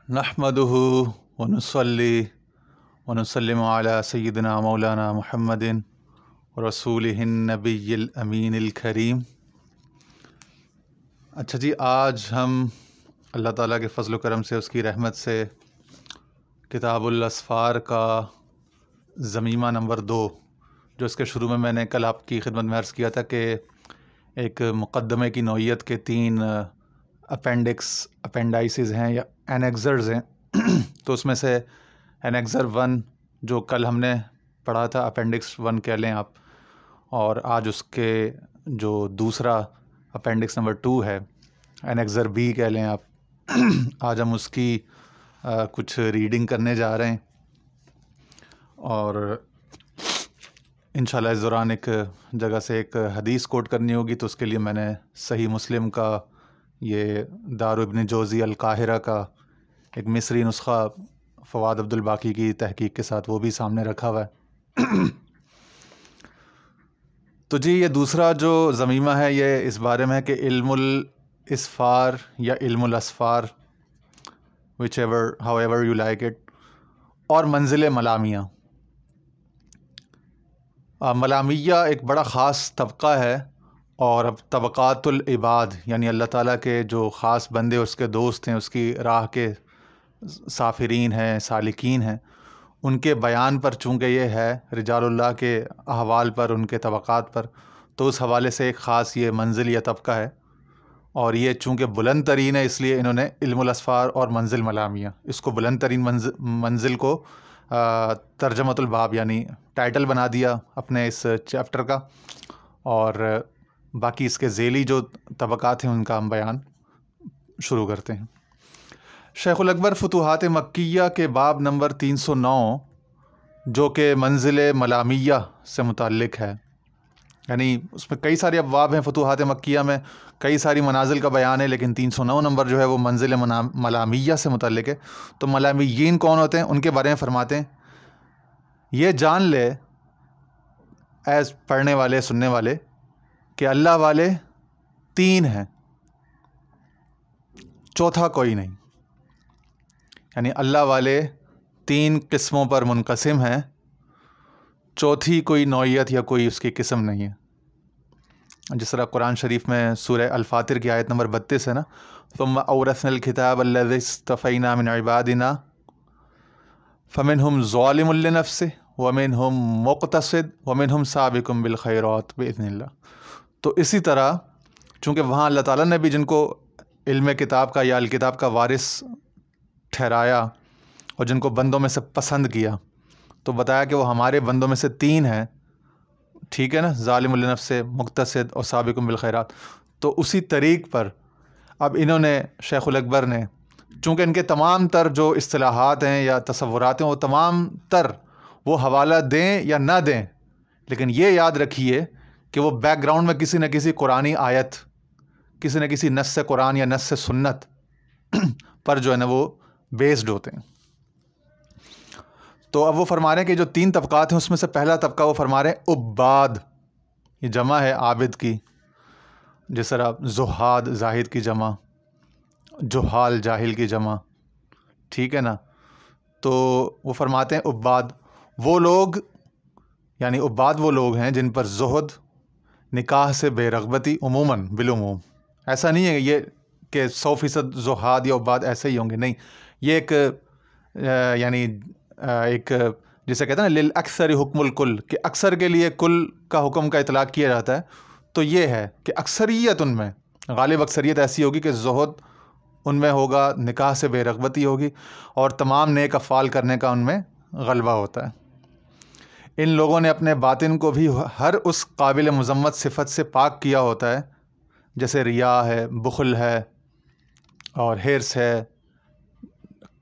نحمدہ ونصلی ونسلم علی سیدنا مولانا محمد رسولہ النبی الامین الکریم۔ اچھا جی، آج ہم اللہ تعالیٰ کے فضل و کرم سے، اس کی رحمت سے، کتاب الاسفار کا ضمیمہ نمبر 2، جو اس کے شروع میں نے کل آپ کی خدمت میں عرض کیا تھا کہ ایک مقدمے کی نوعیت کے 3 اپینڈائسز ہیں یا اینیکزرز ہیں تو اس میں سے اینیکزر 1 جو کل ہم نے پڑھا تھا، اپینڈکس 1 کہہ لیں آپ، اور آج اس کے جو دوسرا اپینڈکس نمبر 2 ہے، اینیکزر B کہہ لیں آپ، آج ہم اس کی کچھ ریڈنگ کرنے جا رہے ہیں، اور انشاءاللہ اس دوران ایک جگہ سے ایک حدیث کوٹ کرنی ہوگی، تو اس کے لیے میں نے صحیح مسلم کا یہ دار ابن جوزی القاہرہ کا ایک مصری نسخہ فواد عبد الباقی کی تحقیق کے ساتھ وہ بھی سامنے رکھا ہوا ہے۔ تو جی، یہ دوسرا جو ضمیمہ ہے یہ اس بارے میں ہے کہ علم الاسفار یا علم الاسفار، however you like it، اور منزل ملامیہ۔ ملامیہ ایک بڑا خاص طبقہ ہے، اور اب طبقات العباد یعنی اللہ تعالیٰ کے جو خاص بندے، اس کے دوست ہیں، اس کی راہ کے سافرین ہیں، سالکین ہیں، ان کے بیان پر چونکہ یہ ہے، رجال اللہ کے احوال پر، ان کے طبقات پر، تو اس حوالے سے ایک خاص یہ منزل یا طبقہ ہے، اور یہ چونکہ بلند ترین ہے اس لیے انہوں نے علم الاسفار اور منزل ملامیہ، اس کو بلند ترین منزل کو ترجمۃ الباب یعنی ٹائٹل بنا دیا اپنے اس چیپٹر کا، اور باقی اس کے ذیلی جو طبقات ہیں ان کا ہم بیان شروع کرتے ہیں۔ شیخ الاکبر فتوحات مکیہ کے باب نمبر 309 جو کہ منزل ملامیہ سے متعلق ہے، یعنی اس میں کئی سارے ابواب ہیں فتوحات مکیہ میں، کئی ساری منازل کا بیان ہے، لیکن 309 نمبر جو ہے وہ منزل ملامیہ سے متعلق ہے۔ تو ملامیین کون ہوتے ہیں ان کے بارے میں فرماتے ہیں، یہ جان لے ایز پڑھنے والے سننے والے کہ اللہ والے 3 ہیں، چوتھا کوئی نہیں، یعنی اللہ والے 3 قسموں پر منقسم ہیں، چوتھی کوئی نوعیت یا کوئی اس کی قسم نہیں ہے۔ جس طرح قرآن شریف میں سورہ الفاتر کی آیت نمبر 32 ہے نا، ثم اورثنا الکتاب الذی اصطفینا من عبادنا فمنہم ظالم لنفسہ ومنہم مقتصد ومنہم سابق بالخیرات باذن اللہ۔ تو اسی طرح چونکہ وہاں اللہ تعالیٰ نے بھی جن کو علم کتاب کا یا الکتاب کا وارث ٹھہرایا اور جن کو بندوں میں سے پسند کیا، تو بتایا کہ وہ ہمارے بندوں میں سے 3 ہیں، ٹھیک ہے نا، ظالم لنفسہ، مقتصد اور سابق بالخیرات۔ تو اسی طریق پر اب انہوں نے، شیخ الاکبر نے، چونکہ ان کے تمام تر جو اصطلاحات ہیں یا تصورات ہیں وہ تمام تر وہ حوالہ دیں یا نہ دیں، لیکن یہ یاد رکھیے کہ وہ بیک گراؤنڈ میں کسی نہ کسی قرآنی آیت، کسی نہ کسی نص قرآن یا نص سنت پر جو ہے نا وہ بیسڈ ہوتے ہیں۔ تو اب وہ فرما رہے ہیں کہ جو 3 طبقات ہیں اس میں سے پہلا طبقہ وہ فرما رہے ہیں عباد، یہ جمع ہے عابد کی، جس طرح زہاد زاہد کی جمع، جہال جاہل کی جمع، ٹھیک ہے نا۔ تو وہ فرماتے ہیں عباد وہ لوگ، یعنی عباد وہ لوگ ہیں جن پر زہد، نکاح سے بے رغبتی، عموماً بالعموم، ایسا نہیں ہے یہ کہ 100% زہاد یا عباد ایسے ہی ہوں گے، نہیں، یہ ایک یعنی ایک جسے کہتے ہیں نا للاکثر حکم الکل، کہ اکثر کے لیے کل کا حکم کا اطلاق کیا جاتا ہے، تو یہ ہے کہ اکثریت ان میں، غالب اکثریت ایسی ہوگی کہ زہد ان میں ہوگا، نکاح سے بے رغبتی ہوگی، اور تمام نیک افعال کرنے کا ان میں غلبہ ہوتا ہے۔ ان لوگوں نے اپنے باطن کو بھی ہر اس قابل مذمت صفت سے پاک کیا ہوتا ہے، جیسے ریا ہے، بخل ہے، اور حرص ہے،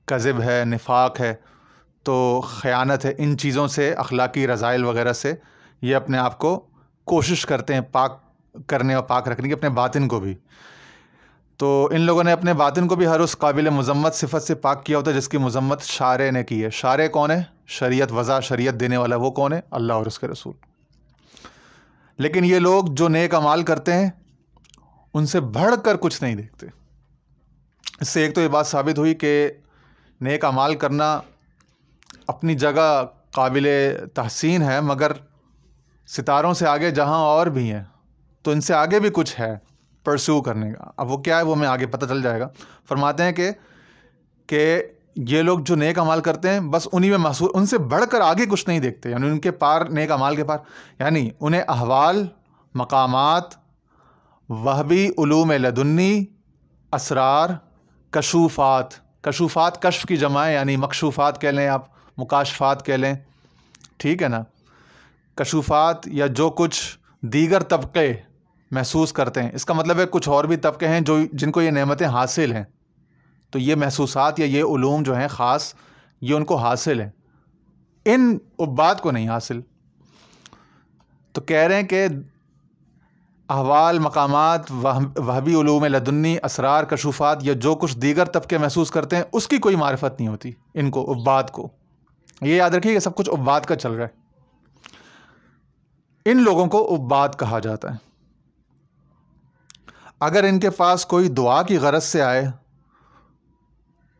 کذب ہے، نفاق ہے، تو خیانت ہے، ان چیزوں سے، اخلاقی رذائل وغیرہ سے یہ اپنے آپ کو کوشش کرتے ہیں پاک کرنے اور پاک رکھنے کی، اپنے باطن کو بھی۔ تو ان لوگوں نے اپنے باطن کو بھی ہر اس قابل مذمت صفت سے پاک کیا ہوتا ہے جس کی مذمت شارع نے کی ہے۔ شارع کون ہے؟ شریعت وضع، شریعت دینے والا وہ کون ہے؟ اللہ اور اس کے رسول۔ لیکن یہ لوگ جو نیک اعمال کرتے ہیں ان سے بڑھ کر کچھ نہیں دیکھتے۔ اس سے ایک تو یہ بات ثابت ہوئی کہ نیک اعمال کرنا اپنی جگہ قابل تحسین ہے، مگر ستاروں سے آگے جہاں اور بھی ہیں تو ان سے آگے بھی کچھ ہے پرسو کرنے کا. اب وہ کیا ہے وہ میں آگے پتہ چل جائے گا. فرماتے ہیں کہ یہ لوگ جو نیک اعمال کرتے ہیں بس انہی میں محصور، ان سے بڑھ کر آگے کچھ نہیں دیکھتے، یعنی ان کے پار نیک اعمال کے پار، یعنی انہیں احوال، مقامات، وہبی علوم لدنی، اسرار، کشوفات کشف کی جمع ہے، یعنی مکشوفات کہہ لیں آپ، مکاشفات کہہ لیں، ٹھیک ہے نا. کشوفات یا جو کچھ دیگر طبقے محسوس کرتے ہیں، اس کا مطلب ہے کچھ اور بھی طبقے ہیں جن کو یہ نعمتیں حاصل ہیں، تو یہ محسوسات یا یہ علوم جو ہیں خاص، یہ ان کو حاصل ہیں، ان عباد کو نہیں حاصل. تو کہہ رہے ہیں کہ احوال، مقامات، وہبی علوم لدنی، اسرار، کشوفات یا جو کچھ دیگر طبقے محسوس کرتے ہیں اس کی کوئی معرفت نہیں ہوتی ان کو، عباد کو. یہ یاد رکھیے کہ سب کچھ عباد کا چل رہا ہے. ان لوگوں کو عباد کہا جاتا ہے. اگر ان کے پاس کوئی دعا کی غرض سے آئے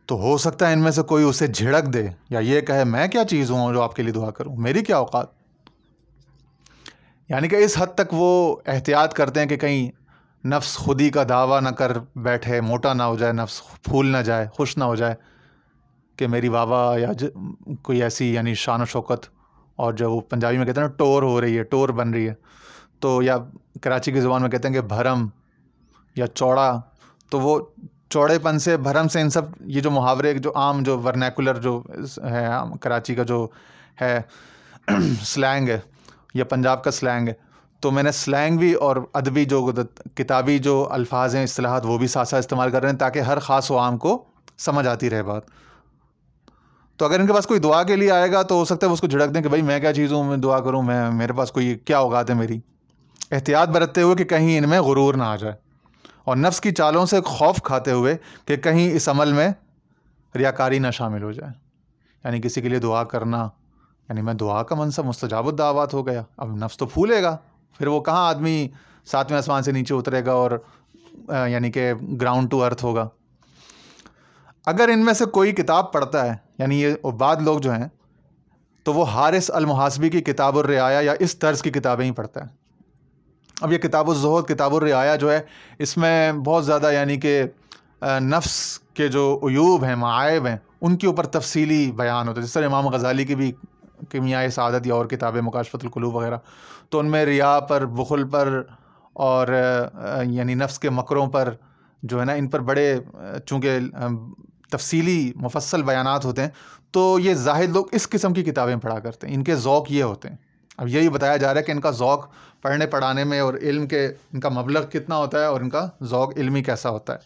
تو ہو سکتا ہے ان میں سے کوئی اسے جھڑک دے یا یہ کہے میں کیا چیز ہوں جو آپ کے لیے دعا کروں، میری کیا اوقات. یعنی کہ اس حد تک وہ احتیاط کرتے ہیں کہ کہیں نفس خودی کا دعویٰ نہ کر بیٹھے، موٹا نہ ہو جائے نفس، پھول نہ جائے، خوش نہ ہو جائے کہ میری واہ یا کوئی ایسی یعنی شان و شوکت، اور جو وہ پنجابی میں کہتے ہیں نا ٹور ہو رہی ہے، ٹور بن رہی ہے، تو یا کراچی کی زبان میں کہتے ہیں کہ بھرم یا چوڑا. تو وہ چوڑے پن سے، بھرم سے، ان سب یہ جو محاورے جو عام جو ورنیکولر جو ہے کراچی کا جو ہے سلینگ ہے یا پنجاب کا سلینگ ہے، تو میں نے سلینگ بھی اور ادبی جو کتابی جو الفاظ ہیں، اصطلاحات، وہ بھی ساتھ ساتھ استعمال کر رہے ہیں تاکہ ہر خاص و عام کو سمجھ آتی رہے بات. تو اگر ان کے پاس کوئی دعا کے لیے آئے گا تو ہو سکتا ہے وہ اس کو جھڑک دیں کہ بھائی میں کیا چیز ہوں، میں دعا کروں، میرے پاس کوئی کیا اوقات ہے میری. احتیاط برتتے ہوئے کہ کہیں ان میں غرور نہ آ جائے، اور نفس کی چالوں سے خوف کھاتے ہوئے کہ کہیں اس عمل میں ریاکاری نہ شامل ہو جائے. یعنی کسی کے لیے دعا کرنا، یعنی میں دعا کا منصب مستجاب الدعوات ہو گیا، اب نفس تو پھولے گا، پھر وہ کہاں آدمی 7ویں آسمان سے نیچے اترے گا اور یعنی کہ گراؤنڈ ٹو ارتھ ہوگا. اگر ان میں سے کوئی کتاب پڑھتا ہے، یعنی یہ عباد لوگ جو ہیں، تو وہ حارث المحاسبی کی کتاب الرعایا یا اس طرز کی کتابیں ہی پڑھتا ہے. اب یہ کتاب الزہد، کتاب الرعایا جو ہے، اس میں بہت زیادہ یعنی کہ نفس کے جو عیوب ہیں، معائب ہیں، ان کے اوپر تفصیلی بیان ہوتا ہے. جس طرح امام غزالی کی بھی کیمیائے سعادت یا اور کتابیں، مکاشفۃ القلوب وغیرہ، تو ان میں ریا پر، بخل پر، اور یعنی نفس کے مکروں پر جو ہے نا، ان پر بڑے چونکہ تفصیلی مفصل بیانات ہوتے ہیں. تو یہ زاہد لوگ اس قسم کی کتابیں پڑھا کرتے ہیں، ان کے ذوق یہ ہوتے ہیں. اب یہی بتایا جا رہا ہے کہ ان کا ذوق پڑھنے پڑھانے میں اور علم کے ان کا مبلغ کتنا ہوتا ہے اور ان کا ذوق علمی کیسا ہوتا ہے.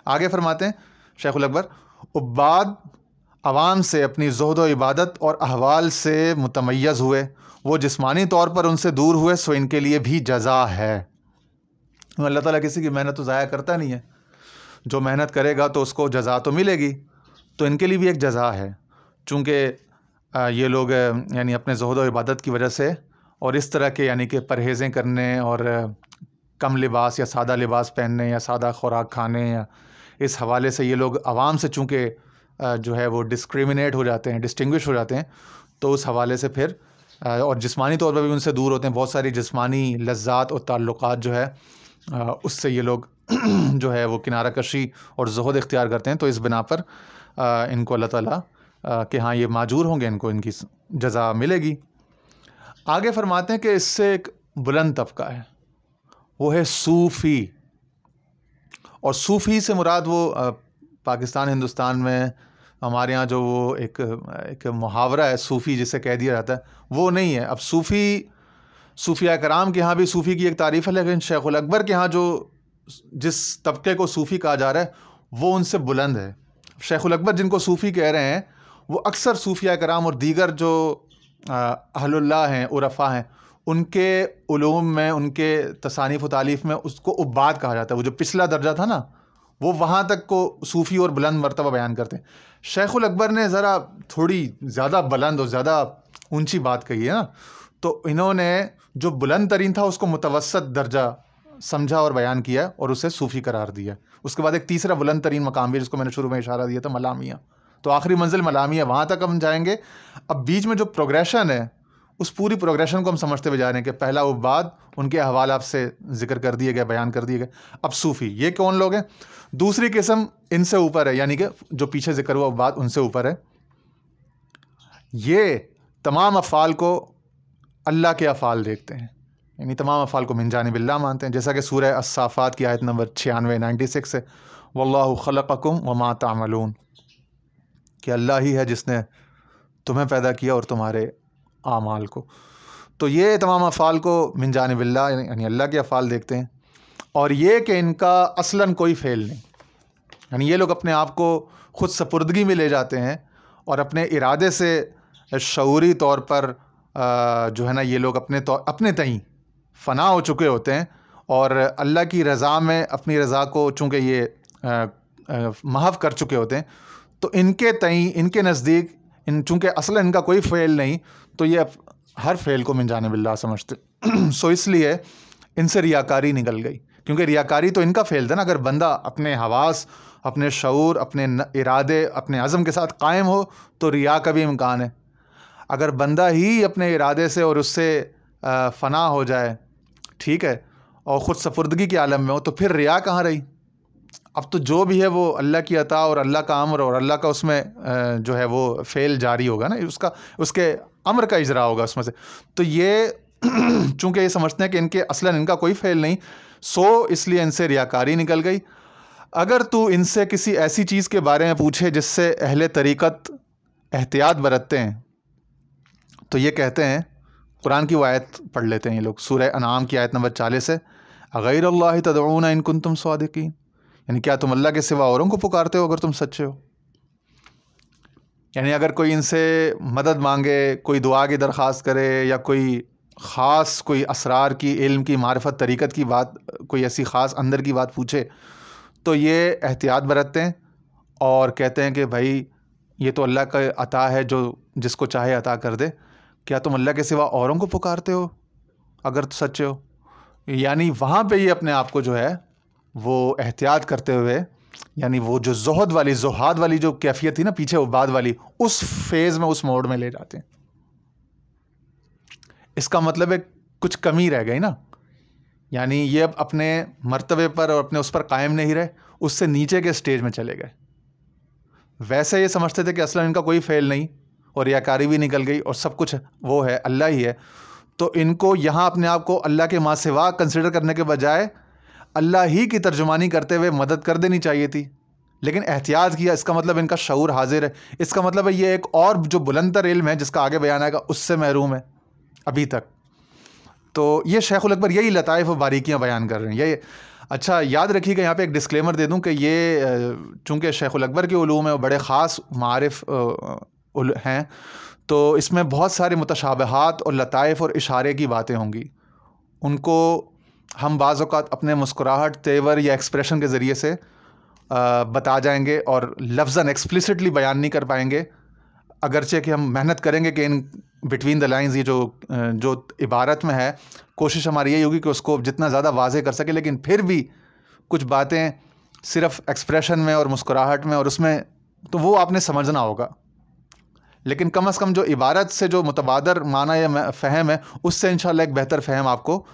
آگے فرماتے ہیں شیخ الاکبر، عباد عوام سے اپنی زہد و عبادت اور احوال سے متمیز ہوئے، وہ جسمانی طور پر ان سے دور ہوئے، سو ان کے لیے بھی جزا ہے. اللہ تعالیٰ کسی کی محنت تو ضائع کرتا نہیں ہے، جو محنت کرے گا تو اس کو جزا تو ملے گی. تو ان کے لیے بھی ایک جزا ہے، چونکہ یہ لوگ یعنی اپنے زہد و عبادت کی وجہ سے اور اس طرح کے یعنی کہ پرہیزیں کرنے اور کم لباس یا سادہ لباس پہننے یا سادہ خوراک کھانے، یا اس حوالے سے یہ لوگ عوام سے چونکہ جو ہے وہ ڈسکریمنیٹ ہو جاتے ہیں، ڈسٹنگوش ہو جاتے ہیں، تو اس حوالے سے پھر اور جسمانی طور پر بھی ان سے دور ہوتے ہیں. بہت ساری جسمانی لذات اور تعلقات جو ہے اس سے یہ لوگ جو ہے وہ کنارہ کشی اور زہد اختیار کرتے ہیں. تو اس بنا پر ان کو اللہ تعالیٰ کہ ہاں یہ معجور ہوں گے، ان کو ان کی جزا ملے گی. آگے فرماتے ہیں کہ اس سے ایک بلند طبقہ ہے، وہ ہے صوفی. اور صوفی سے مراد وہ پاکستان ہندوستان میں ہمارے ہاں جو وہ ایک محاورہ ہے صوفی جسے کہہ دیا جاتا ہے، وہ نہیں ہے. اب صوفیاء کرام کے ہاں بھی صوفی کی ایک تعریف ہے، لیکن شیخ الاکبر کے ہاں جس طبقے کو صوفی کہا جا رہا ہے وہ ان سے بلند ہے. شیخ الاکبر جن کو صوفی کہہ رہے ہیں وہ اکثر صوفیاء کرام اور دیگر جو اہل اللہ ہیں، عرفاء ہیں، ان کے علوم میں، ان کے تصانیف و تالیف میں اس کو عباد کہا جاتا ہے. وہ جو پچھلا درجہ تھا نا، وہ وہاں تک کو صوفی اور بلند مرتبہ بیان کرتے ہیں. شیخ الاکبر نے ذرا تھوڑی زیادہ بلند اور زیادہ اونچی بات کہی ہے نا، تو انہوں نے جو بلند ترین تھا اس کو متوسط درجہ سمجھا اور بیان کیا اور اسے صوفی قرار دیا. اس کے بعد ایک تیسرا بلند ترین مقام بھی، جس کو میں نے شروع میں اشارہ دیا تھا، ملامیہ. تو آخری منزل ملامی ہے، وہاں تک ہم جائیں گے۔ اب بیچ میں جو پروگریشن ہے اس پوری پروگریشن کو ہم سمجھتے ہوئے جا رہے ہیں کہ پہلا عباد، ان کے احوال آپ سے ذکر کر دیے گئے، بیان کر دیے گئے۔ اب صوفی یہ کون لوگ ہیں؟ دوسری قسم ان سے اوپر ہے، یعنی کہ جو پیچھے ذکر ہوا عباد ان سے اوپر ہے۔ یہ تمام افعال کو اللہ کے افعال دیکھتے ہیں، یعنی تمام افعال کو من جانب اللہ مانتے ہیں، جیسا کہ سورہ الصافات کی آیت نمبر 96 ہے، واللہ خلقکم وما تعملون، کہ اللہ ہی ہے جس نے تمہیں پیدا کیا اور تمہارے اعمال کو۔ تو یہ تمام افعال کو من جانب اللہ، یعنی اللہ کے افعال دیکھتے ہیں، اور یہ کہ ان کا اصلاً کوئی فعل نہیں، یعنی یہ لوگ اپنے آپ کو خود سپردگی میں لے جاتے ہیں اور اپنے ارادے سے شعوری طور پر جو ہے نا یہ لوگ اپنے تئیں فنا ہو چکے ہوتے ہیں، اور اللہ کی رضا میں اپنی رضا کو چونکہ یہ محو کر چکے ہوتے ہیں، تو ان کے تئیں، ان کے نزدیک، چونکہ اصلا ان کا کوئی فعل نہیں، تو یہ ہر فعل کو من جانب اللہ سمجھتے سو اس لیے ان سے ریاکاری نکل گئی، کیونکہ ریاکاری تو ان کا فعل تھا نا۔ اگر بندہ اپنے حواس، اپنے شعور، اپنے ارادے، اپنے عزم کے ساتھ قائم ہو تو ریا کا بھی امکان ہے۔ اگر بندہ ہی اپنے ارادے سے اور اس سے فنا ہو جائے، ٹھیک ہے، اور خود سپردگی کے عالم میں ہو، تو پھر ریا کہاں رہی؟ اب تو جو بھی ہے وہ اللہ کی عطا اور اللہ کا امر اور اللہ کا اس میں جو ہے وہ فعل جاری ہوگا نا، اس کے امر کا اجرا ہوگا اس میں سے۔ تو یہ چونکہ یہ سمجھتے ہیں کہ ان کے اصلاً ان کا کوئی فعل نہیں، سو اس لیے ان سے ریاکاری نکل گئی۔ اگر تو ان سے کسی ایسی چیز کے بارے میں پوچھے جس سے اہل طریقت احتیاط برتتے ہیں، تو یہ کہتے ہیں، قرآن کی وہ آیت پڑھ لیتے ہیں یہ لوگ، سورہ انعام کی آیت نمبر 40 ہے، غیر اللہ تدعون ان کنتم صادقین، یعنی کیا تم اللہ کے سوا اوروں کو پکارتے ہو اگر تم سچے ہو؟ یعنی اگر کوئی ان سے مدد مانگے، کوئی دعا کی درخواست کرے، یا کوئی خاص کوئی اسرار کی، علم کی، معرفت، طریقت کی بات، کوئی ایسی خاص اندر کی بات پوچھے، تو یہ احتیاط برتتے ہیں اور کہتے ہیں کہ بھائی یہ تو اللہ کا عطا ہے جو جس کو چاہے عطا کر دے، کیا تم اللہ کے سوا اوروں کو پکارتے ہو اگر تو سچے ہو؟ یعنی وہاں پہ یہ اپنے آپ کو جو ہے وہ احتیاط کرتے ہوئے، یعنی وہ جو زہاد والی جو کیفیت تھی نا پیچھے عباد والی، اس فیز میں، اس موڈ میں لے جاتے ہیں۔ اس کا مطلب ہے کچھ کمی رہ گئی نا، یعنی یہ اب اپنے مرتبے پر اور اپنے اس پر قائم نہیں رہے، اس سے نیچے کے سٹیج میں چلے گئے۔ ویسے یہ سمجھتے تھے کہ اصلا ان کا کوئی فعل نہیں، اور ریاکاری بھی نکل گئی، اور سب کچھ وہ ہے، اللہ ہی ہے، تو ان کو یہاں اپنے آپ کو اللہ کے ماں سوا کنسیڈر کرنے کے بجائے اللہ ہی کی ترجمانی کرتے ہوئے مدد کر دینی چاہیے تھی، لیکن احتیاط کیا۔ اس کا مطلب ان کا شعور حاضر ہے، اس کا مطلب ہے یہ ایک اور جو بلند تر علم ہے جس کا آگے بیان آئے گا، اس سے محروم ہے ابھی تک۔ تو یہ شیخ الاکبر یہی لطائف و باریکیاں بیان کر رہے ہیں۔ یہ اچھا یاد رکھیے گا، یہاں پہ ایک ڈسکلیمر دے دوں کہ یہ چونکہ شیخ الاکبر کے علوم ہیں، وہ بڑے خاص معارف ہیں، تو اس میں بہت سارے متشابہات اور لطائف اور اشارے کی باتیں ہوں گی، ان کو ہم بعض اوقات اپنے مسکراہٹ، تیور یا ایکسپریشن کے ذریعے سے بتا جائیں گے، اور لفظاً ایکسپلیسٹلی بیان نہیں کر پائیں گے، اگرچہ کہ ہم محنت کریں گے کہ ان بٹوین دا لائنز یہ جو عبارت میں ہے، کوشش ہماری یہی ہوگی کہ اس کو جتنا زیادہ واضح کر سکے، لیکن پھر بھی کچھ باتیں صرف ایکسپریشن میں اور مسکراہٹ میں اور اس میں تو وہ آپ نے سمجھنا ہوگا، لیکن کم از کم جو عبارت سے جو متبادر معنی یا فہم ہے، اس سے انشاءاللہ ایک بہتر فہم آپ کو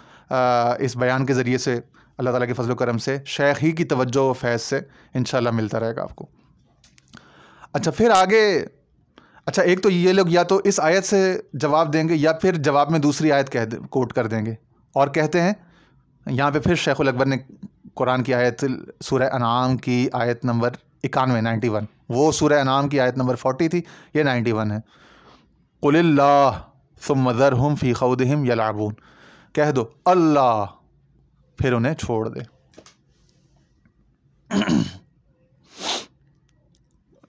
اس بیان کے ذریعے سے اللہ تعالیٰ کے فضل و کرم سے، شیخ ہی کی توجہ و فیض سے انشاءاللہ ملتا رہے گا آپ کو۔ اچھا پھر آگے، اچھا ایک تو یہ لوگ یا تو اس آیت سے جواب دیں گے یا پھر جواب میں دوسری آیت کوٹ کر دیں گے، اور کہتے ہیں یہاں پہ پھر شیخ الاکبر نے قرآن کی آیت سورہ انعام کی آیت نمبر 91 وہ سورہ انعام کی آیت نمبر 40 تھی، یہ 91 ہے، قل اللہ ثم ذرہم فی خوضہم یلعبون، کہہ دو اللہ پھر انہیں چھوڑ دے،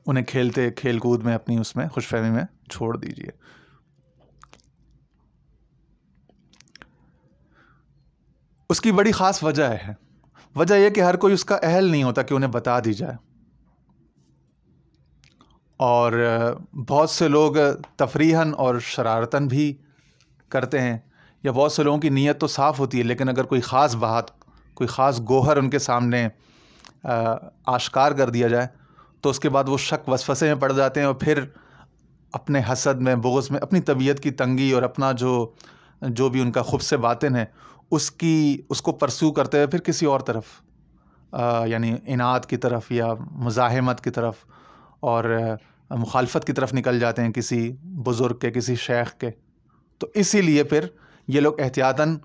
انہیں کھیل کود میں، اپنی اس میں خوش فہمی میں چھوڑ دیجئے۔ اس کی بڑی خاص وجہ ہے، وجہ یہ کہ ہر کوئی اس کا اہل نہیں ہوتا کہ انہیں بتا دی جائے، اور بہت سے لوگ تفریحاً اور شرارتاً بھی کرتے ہیں، یا بہت سے لوگوں کی نیت تو صاف ہوتی ہے، لیکن اگر کوئی خاص بات، کوئی خاص گوہر ان کے سامنے آشکار کر دیا جائے تو اس کے بعد وہ شک وسوسے میں پڑ جاتے ہیں اور پھر اپنے حسد میں، بغض میں، اپنی طبیعت کی تنگی اور اپنا جو بھی ان کا خبث باطن ہے اس کو پرسو کرتے ہوئے پھر کسی اور طرف یعنی اناد کی طرف یا مزاحمت کی طرف اور مخالفت کی طرف نکل جاتے ہیں کسی بزرگ کے، کسی شیخ کے. تو اسی لیے پھر یہ لوگ احتیاطاً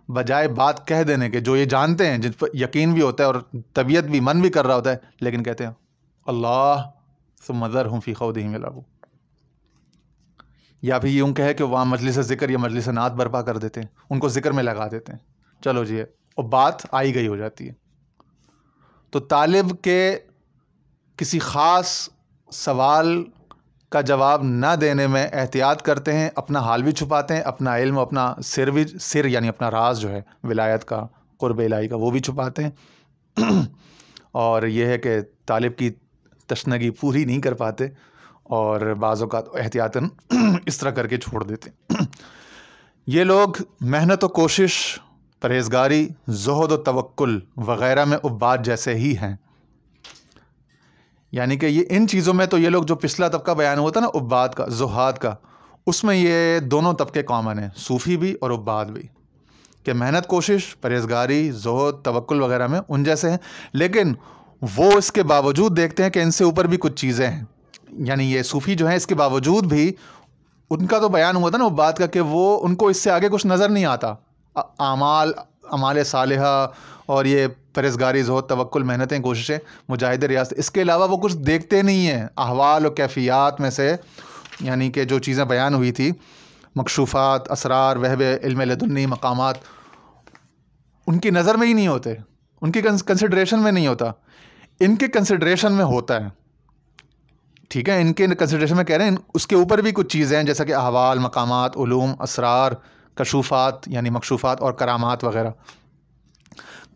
بجائے بات کہہ دینے کے، جو یہ جانتے ہیں، جن پر یقین بھی ہوتا ہے اور طبیعت بھی، من بھی کر رہا ہوتا ہے، لیکن کہتے ہیں اللہ ثم ذرہم فی خوضہم یلعبون. یا بھی یوں کہے کہ وہاں مجلس ذکر یا مجلس نعت برپا کر دیتے ہیں، ان کو ذکر میں لگا دیتے ہیں، چلو جی اور بات آئی گئی ہو جاتی ہے. تو طالب کے کسی خاص سوال کا جواب نہ دینے میں احتیاط کرتے ہیں، اپنا حال بھی چھپاتے ہیں، اپنا علم، اپنا سر یعنی اپنا راز جو ہے ولایت کا، قرب الہی کا، وہ بھی چھپاتے ہیں. اور یہ ہے کہ طالب کی تشنگی پوری نہیں کر پاتے اور بعض اوقات احتیاطاً اس طرح کر کے چھوڑ دیتے. یہ لوگ محنت و کوشش، پرہیزگاری، زہد و توکل وغیرہ میں عباد جیسے ہی ہیں. یعنی کہ یہ ان چیزوں میں تو یہ لوگ جو پچھلا طبقہ بیان ہوتا ہے نا عباد کا، زہاد کا، اس میں یہ دونوں طبقے کامن ہیں، صوفی بھی اور عباد بھی، کہ محنت کوشش، پرہیزگاری، زہد، توکل وغیرہ میں ان جیسے ہیں. لیکن وہ اس کے باوجود دیکھتے ہیں کہ ان سے اوپر بھی کچھ چیزیں ہیں. یعنی یہ صوفی جو ہیں اس کے باوجود بھی ان کا تو بیان ہوا تھا نا عباد کا کہ وہ ان کو اس سے آگے کچھ نظر نہیں آتا. اعمال صالحہ اور یہ پرہیزگاری، زہد، توکل، محنتیں، کوششیں، مجاہدے، ریاضت، اس کے علاوہ وہ کچھ دیکھتے نہیں ہیں. احوال و کیفیات میں سے یعنی کہ جو چیزیں بیان ہوئی تھی، مکشوفات، اسرار، وہب علم لدنی، مقامات، ان کی نظر میں ہی نہیں ہوتے، ان کی کنسیڈریشن میں نہیں ہوتا. ان کے کنسیڈریشن میں ہوتا ہے. ٹھیک ہے، ان کے کنسیڈریشن میں کہہ رہے ہیں اس کے اوپر بھی کچھ چیزیں ہیں، جیسا کہ احوال، مقامات، علوم، اسرار، کشوفات یعنی مکشوفات، اور کرامات وغیرہ.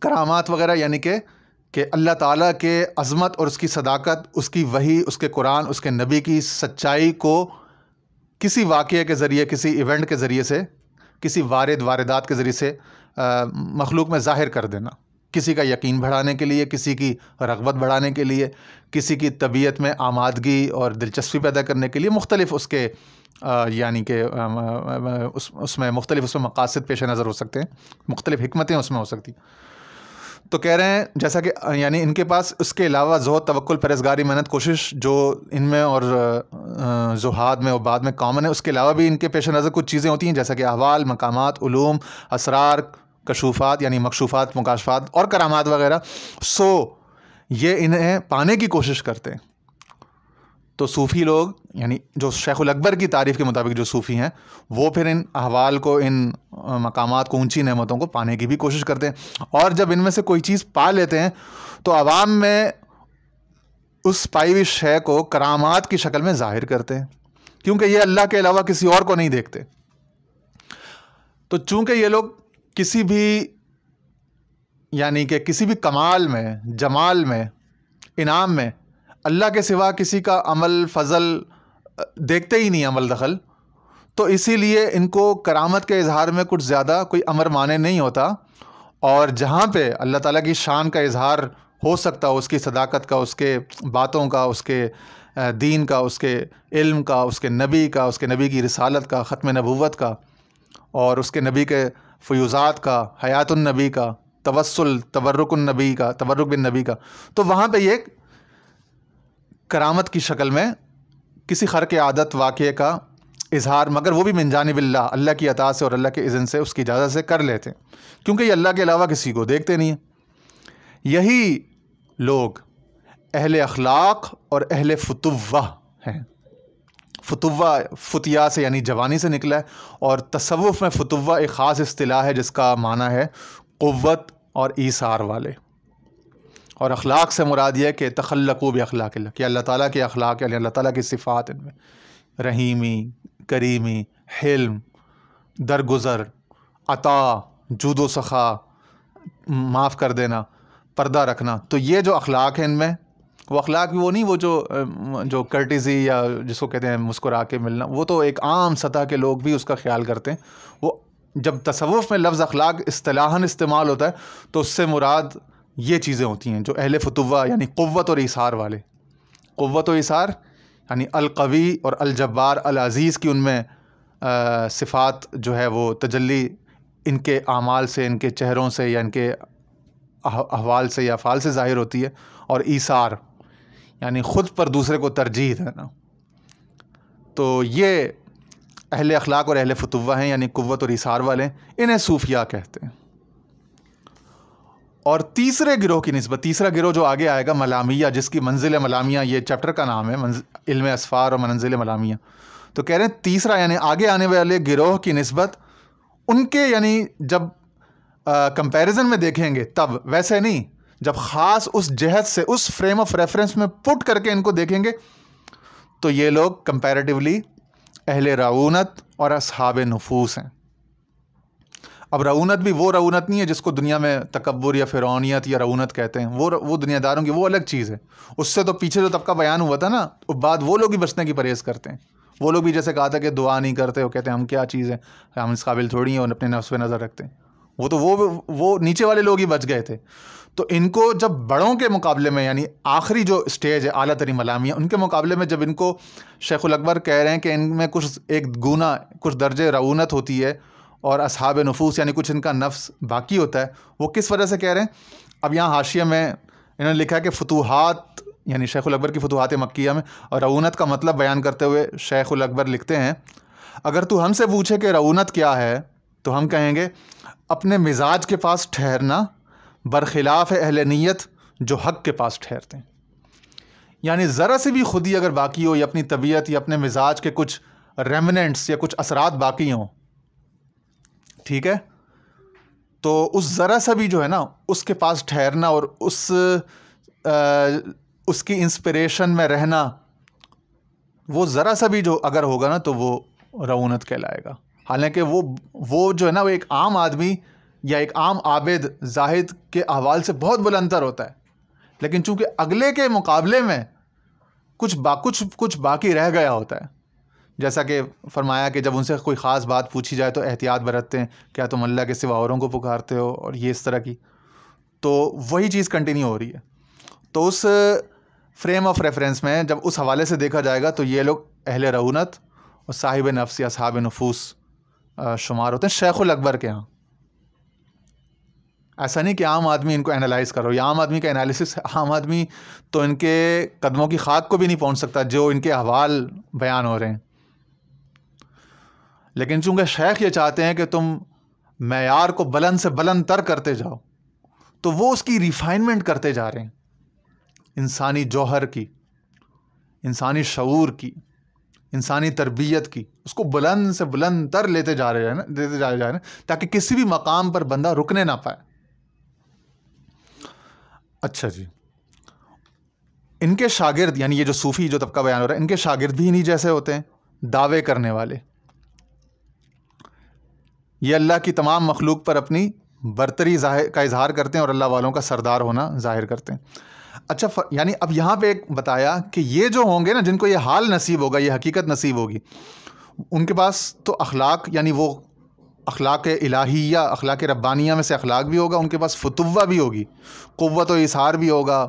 کرامات وغیرہ یعنی کہ اللہ تعالیٰ کے عظمت اور اس کی صداقت، اس کی وحی، اس کے قرآن، اس کے نبی کی سچائی کو کسی واقعے کے ذریعے، کسی ایونٹ کے ذریعے سے، کسی واردات کے ذریعے سے مخلوق میں ظاہر کر دینا. کسی کا یقین بڑھانے کے لیے، کسی کی رغبت بڑھانے کے لیے، کسی کی طبیعت میں آمادگی اور دلچسپی پیدا کرنے کے لیے، مختلف اس کے یعنی کہ اس میں مختلف اس میں مقاصد پیش نظر ہو سکتے ہیں، مختلف حکمتیں اس میں ہو سکتی. تو کہہ رہے ہیں جیسا کہ یعنی ان کے پاس اس کے علاوہ زہد، توکل، پرہیزگاری، محنت، کوشش جو ان میں اور زہاد میں اور بعد میں کامن ہے، اس کے علاوہ بھی ان کے پیش نظر کچھ چیزیں ہوتی ہیں، جیسا کہ احوال، مقامات، علوم، اسرار، کشوفات یعنی مکشوفات، مکاشفات اور کرامات وغیرہ. یہ انہیں پانے کی کوشش کرتے ہیں. تو صوفی لوگ یعنی جو شیخ الاکبر کی تعریف کے مطابق جو صوفی ہیں، وہ پھر ان احوال کو، ان مقامات کو، اونچی نعمتوں کو پانے کی بھی کوشش کرتے ہیں. اور جب ان میں سے کوئی چیز پا لیتے ہیں تو عوام میں اس پائی ہوئی شے کو کرامات کی شکل میں ظاہر کرتے ہیں، کیونکہ یہ اللہ کے علاوہ کسی اور کو نہیں دیکھتے. تو چونکہ یہ لوگ کسی بھی یعنی کہ کسی بھی کمال میں، جمال میں، انعام میں اللہ کے سوا کسی کا عمل، فضل دیکھتے ہی نہیں، عمل دخل، تو اسی لیے ان کو کرامت کے اظہار میں کچھ زیادہ کوئی امر مانے نہیں ہوتا. اور جہاں پہ اللہ تعالیٰ کی شان کا اظہار ہو سکتا ہو، اس کی صداقت کا، اس کے باتوں کا، اس کے دین کا، اس کے علم کا، اس کے نبی کا، اس کے نبی کی رسالت کا، ختم نبوت کا، اور اس کے نبی کے فیوزات کا، حیات النبی کا، توسل، تبرک النبی کا، تبرک بالنبی کا، تو وہاں پہ یہ کرامت کی شکل میں کسی خرق عادت واقعے کا اظہار، مگر وہ بھی من جانب اللہ، اللہ کی عطا سے اور اللہ کے اذن سے، اس کی اجازت سے کر لیتے ہیں، کیونکہ یہ اللہ کے علاوہ کسی کو دیکھتے نہیں ہیں. یہی لوگ اہل اخلاق اور اہل فتوہ ہیں. فتوہ فتیہ سے یعنی جوانی سے نکلا ہے، اور تصوف میں فتوہ ایک خاص اصطلاح ہے جس کا معنی ہے قوت اور ایثار والے. اور اخلاق سے مراد یہ ہے کہ تخلقوا باخلاق اللہ، کہ اللہ تعالیٰ کے اخلاق یعنی اللہ تعالیٰ کی صفات، ان میں رحیمی، کریمی، حلم، درگزر، عطا، جود و سخا، معاف کر دینا، پردہ رکھنا، تو یہ جو اخلاق ہیں ان میں، وہ اخلاق بھی وہ نہیں، وہ جو کرٹیزی یا جس کو کہتے ہیں مسکرا کے ملنا، وہ تو ایک عام سطح کے لوگ بھی اس کا خیال کرتے ہیں. وہ جب تصوف میں لفظ اخلاق اصطلاحاً استعمال ہوتا ہے تو اس سے مراد یہ چیزیں ہوتی ہیں جو اہل فتوہ یعنی قوت اور ایثار والے، قوت و ایثار یعنی القوی اور الجبار العزیز کی ان میں صفات جو ہے وہ تجلی ان کے اعمال سے، ان کے چہروں سے یا ان کے احوال سے یا افعال سے ظاہر ہوتی ہے. اور ایثار یعنی خود پر دوسرے کو ترجیح دینا. تو یہ اہل اخلاق اور اہل فتوہ ہیں، یعنی قوت اور ایثار والے، انہیں صوفیاء کہتے ہیں. اور تیسرے گروہ کی نسبت، تیسرا گروہ جو آگے آئے گا ملامیہ، جس کی منزل ملامیہ یہ چیپٹر کا نام ہے، علم اسفار اور منزل ملامیہ. تو کہہ رہے ہیں تیسرا یعنی آگے آنے والے گروہ کی نسبت ان کے، یعنی جب کمپیریزن میں دیکھیں گے تب، ویسے نہیں، جب خاص اس جہت سے، اس فریم آف ریفرنس میں پٹ کر کے ان کو دیکھیں گے تو یہ لوگ کمپیریٹیولی اہل رعونت اور اصحاب نفوس ہیں. اب رعونت بھی وہ رعونت نہیں ہے جس کو دنیا میں تکبر یا فرعونیت یا رعونت کہتے ہیں، وہ دنیا داروں کی وہ الگ چیز ہے. اس سے تو پیچھے جو طبقہ بیان ہوا تھا نا، بعد وہ لوگ بھی بچنے کی پرہیز کرتے ہیں. وہ لوگ بھی جیسے کہا تھا کہ دعا نہیں کرتے، وہ کہتے ہیں ہم کیا چیز ہے، ہم اس قابل تھوڑی ہیں، اور اپنے نفس پہ نظر رکھتے ہیں. وہ تو وہ نیچے والے لوگ ہی بچ گئے تھے. تو ان کو جب بڑوں کے مقابلے میں، یعنی آخری جو اسٹیج ہے اعلیٰ ترین ملامیہ، ان کے مقابلے میں جب ان کو شیخ الاکبر کہہ رہے ہیں کہ ان میں کچھ ایک گنا، کچھ درجے رعونت ہوتی ہے اور اصحاب نفوس یعنی کچھ ان کا نفس باقی ہوتا ہے، وہ کس وجہ سے کہہ رہے ہیں؟ اب یہاں حاشیہ میں انہوں نے لکھا ہے کہ فتوحات، یعنی شیخ الاکبر کی فتوحات مکیہ میں، اور رعونت کا مطلب بیان کرتے ہوئے شیخ الاکبر لکھتے ہیں اگر تو ہم سے پوچھے کہ رعونت کیا ہے تو ہم کہیں گے اپنے مزاج کے پاس ٹھہرنا برخلاف اہل نیت جو حق کے پاس ٹھہرتے ہیں. یعنی ذرا سے بھی خودی اگر باقی ہو، یا اپنی طبیعت یا اپنے مزاج کے کچھ ریمننٹس یا کچھ اثرات باقی ہوں، ٹھیک ہے، تو اس ذرا سا بھی جو ہے نا اس کے پاس ٹھہرنا اور اس کی انسپریشن میں رہنا، وہ ذرا سا بھی جو اگر ہوگا نا تو وہ رعونت کہلائے گا. حالانکہ وہ جو ہے نا وہ ایک عام آدمی یا ایک عام عابد زاہد کے احوال سے بہت بلندر ہوتا ہے، لیکن چونکہ اگلے کے مقابلے میں کچھ باقی رہ گیا ہوتا ہے. جیسا کہ فرمایا کہ جب ان سے کوئی خاص بات پوچھی جائے تو احتیاط برتتے ہیں، کیا تم اللہ کے سوا اوروں کو پکارتے ہو، اور یہ اس طرح کی. تو وہی چیز کنٹینیو ہو رہی ہے. تو اس فریم آف ریفرنس میں جب اس حوالے سے دیکھا جائے گا تو یہ لوگ اہل رعونت اور صاحب نفس یا اصحاب نفوس شمار ہوتے ہیں شیخ الاکبر کے ہاں. ایسا نہیں کہ عام آدمی ان کو انالائز کرو، یا عام آدمی کا انالیسس، عام آدمی تو ان کے قدموں کی خاک کو بھی نہیں پہنچ سکتا جو ان کے احوال بیان ہو رہے ہیں. لیکن چونکہ شیخ یہ چاہتے ہیں کہ تم معیار کو بلند سے بلند تر کرتے جاؤ، تو وہ اس کی ریفائنمنٹ کرتے جا رہے ہیں، انسانی جوہر کی، انسانی شعور کی، انسانی تربیت کی، اس کو بلند سے بلند تر لیتے جا رہے ہیں تاکہ کسی بھی مقام پر بندہ رکنے نہ پائے. اچھا جی، ان کے شاگرد یعنی یہ جو صوفی جو طبقہ بیان ہو رہا ہے، ان کے شاگرد بھی انہی جیسے ہوتے ہیں، دعوے کرنے والے. یہ اللہ کی تمام مخلوق پر اپنی برتری کا اظہار کرتے ہیں اور اللہ والوں کا سردار ہونا ظاہر کرتے ہیں. اچھا، یعنی اب یہاں پہ ایک بتایا کہ یہ جو ہوں گے نا، جن کو یہ حال نصیب ہوگا، یہ حقیقت نصیب ہوگی، ان کے پاس تو اخلاق، یعنی وہ اخلاق الہیہ، اخلاق ربانیہ میں سے اخلاق بھی ہوگا، ان کے پاس فتوہ بھی ہوگی، قوت و ایثار بھی ہوگا،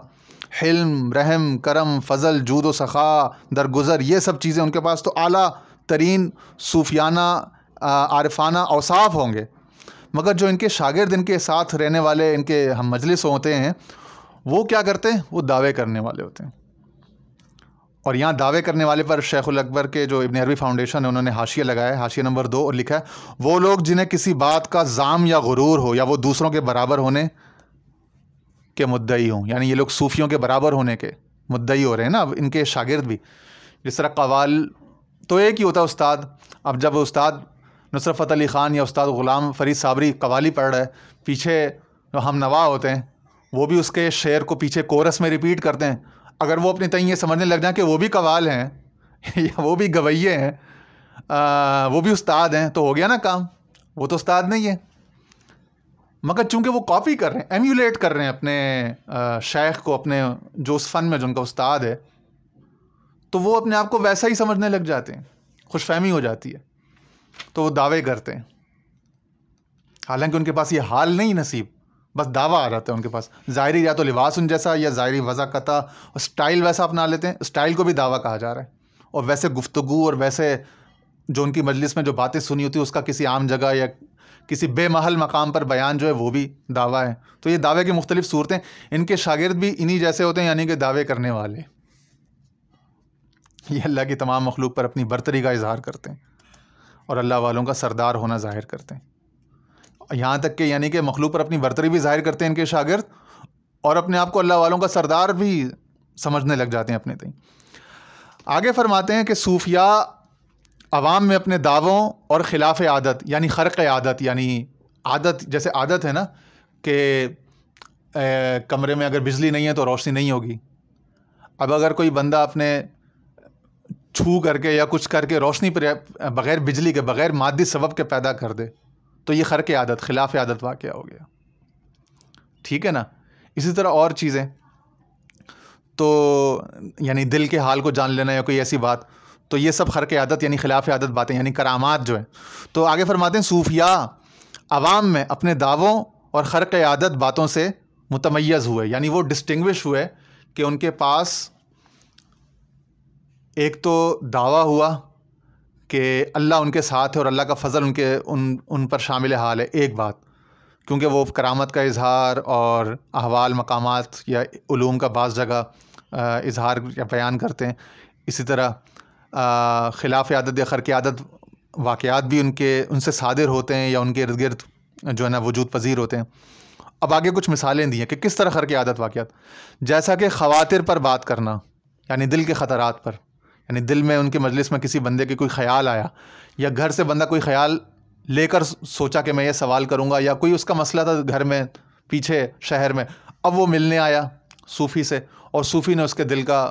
حلم، رحم، کرم، فضل، جود و سخا، درگزر، یہ سب چیزیں ان کے پاس تو اعلیٰ ترین صوفیانہ عارفانہ اوصاف ہوں گے. مگر جو ان کے شاگرد، ان کے ساتھ رہنے والے، ان کے ہم مجلس ہوتے ہیں، وہ کیا کرتے ہیں؟ وہ دعوے کرنے والے ہوتے ہیں. اور یہاں دعوے کرنے والے پر شیخ الاکبر کے جو ابن عربی فاؤنڈیشن ہے انہوں نے حاشیہ لگایا ہے، حاشیہ نمبر 2، اور لکھا ہے وہ لوگ جنہیں کسی بات کا زعم یا غرور ہو، یا وہ دوسروں کے برابر ہونے کے مدعی ہوں. یعنی یہ لوگ صوفیوں کے برابر ہونے کے مدعی ہو رہے ہیں نا. اب ان کے شاگرد بھی، جس طرح قوال تو ایک ہی ہوتا ہے استاد. اب جب استاد نصرت فتح علی خان یا استاد غلام فرید صابری قوالی پڑھ رہا ہے، پیچھے جو ہم نوا ہوتے ہیں وہ بھی اس کے شعر کو پیچھے کورس میں ریپیٹ کرتے ہیں. اگر وہ اپنی تئیں یہ سمجھنے لگ جائیں کہ وہ بھی قوال ہیں یا وہ بھی گویے ہیں، وہ بھی استاد ہیں، تو ہو گیا نا کام. وہ تو استاد نہیں ہے، مگر چونکہ وہ کاپی کر رہے ہیں، ایمیولیٹ کر رہے ہیں اپنے شیخ کو، اپنے جو اس فن میں جو ان کا استاد ہے، تو وہ اپنے آپ کو ویسا ہی سمجھنے لگ جاتے ہیں، خوش فہمی ہو جاتی ہے، تو وہ دعوے کرتے ہیں. حالانکہ ان کے پاس یہ حال نہیں نصیب، بس دعویٰ آ جاتا ہے ان کے پاس. ظاہری یا تو لباس ان جیسا یا ظاہری وضاقت اور اسٹائل ویسا اپنا لیتے ہیں, اسٹائل کو بھی دعویٰ کہا جا رہا ہے. اور ویسے گفتگو اور ویسے جو ان کی مجلس میں جو باتیں سنی ہوتی ہے اس کا کسی عام جگہ یا کسی بے محل مقام پر بیان جو ہے وہ بھی دعویٰ ہے. تو یہ دعوے کی مختلف صورتیں, ان کے شاگرد بھی انہی جیسے ہوتے ہیں, یعنی کہ دعوے کرنے والے. یہ اللہ کی تمام مخلوق پر اپنی برتری کا اظہار کرتے ہیں اور اللہ والوں کا سردار ہونا ظاہر کرتے ہیں. یہاں تک کہ یعنی کہ مخلوق پر اپنی برتری بھی ظاہر کرتے ہیں ان کے شاگرد, اور اپنے آپ کو اللہ والوں کا سردار بھی سمجھنے لگ جاتے ہیں اپنے تئیں. آگے فرماتے ہیں کہ صوفیاء عوام میں اپنے دعووں اور خلاف عادت یعنی خرق عادت, یعنی عادت جیسے عادت ہے نا کہ کمرے میں اگر بجلی نہیں ہے تو روشنی نہیں ہوگی. اب اگر کوئی بندہ اپنے چھو کر کے یا کچھ کر کے روشنی پر بغیر بجلی کے بغیر مادی سبب کے پیدا کر دے تو یہ خرق عادت خلاف عادت واقعہ ہو گیا. ٹھیک ہے نا. اسی طرح اور چیزیں تو یعنی دل کے حال کو جان لینا یا کوئی ایسی بات, تو یہ سب خرق عادت یعنی خلاف عادت باتیں یعنی کرامات جو ہیں. تو آگے فرماتے ہیں صوفیاء عوام میں اپنے دعووں اور خرق عادت باتوں سے متمیز ہوئے, یعنی وہ ڈسٹنگوش ہوئے کہ ان کے پاس ایک تو دعویٰ ہوا کہ اللہ ان کے ساتھ ہے اور اللہ کا فضل ان پر شامل حال ہے, ایک بات, کیونکہ وہ کرامت کا اظہار اور احوال مقامات یا علوم کا بعض جگہ اظہار یا بیان کرتے ہیں. اسی طرح خلاف عادت یا خرق عادت واقعات بھی ان سے صادر ہوتے ہیں یا ان کے ارد گرد جو ہے نا وجود پذیر ہوتے ہیں. اب آگے کچھ مثالیں دی ہیں کہ کس طرح خرق عادت واقعات, جیسا کہ خواطر پر بات کرنا یعنی دل کے خطرات پر, یعنی دل میں ان کے مجلس میں کسی بندے کے کوئی خیال آیا یا گھر سے بندہ کوئی خیال لے کر سوچا کہ میں یہ سوال کروں گا, یا کوئی اس کا مسئلہ تھا گھر میں پیچھے شہر میں, اب وہ ملنے آیا صوفی سے اور صوفی نے اس کے دل کا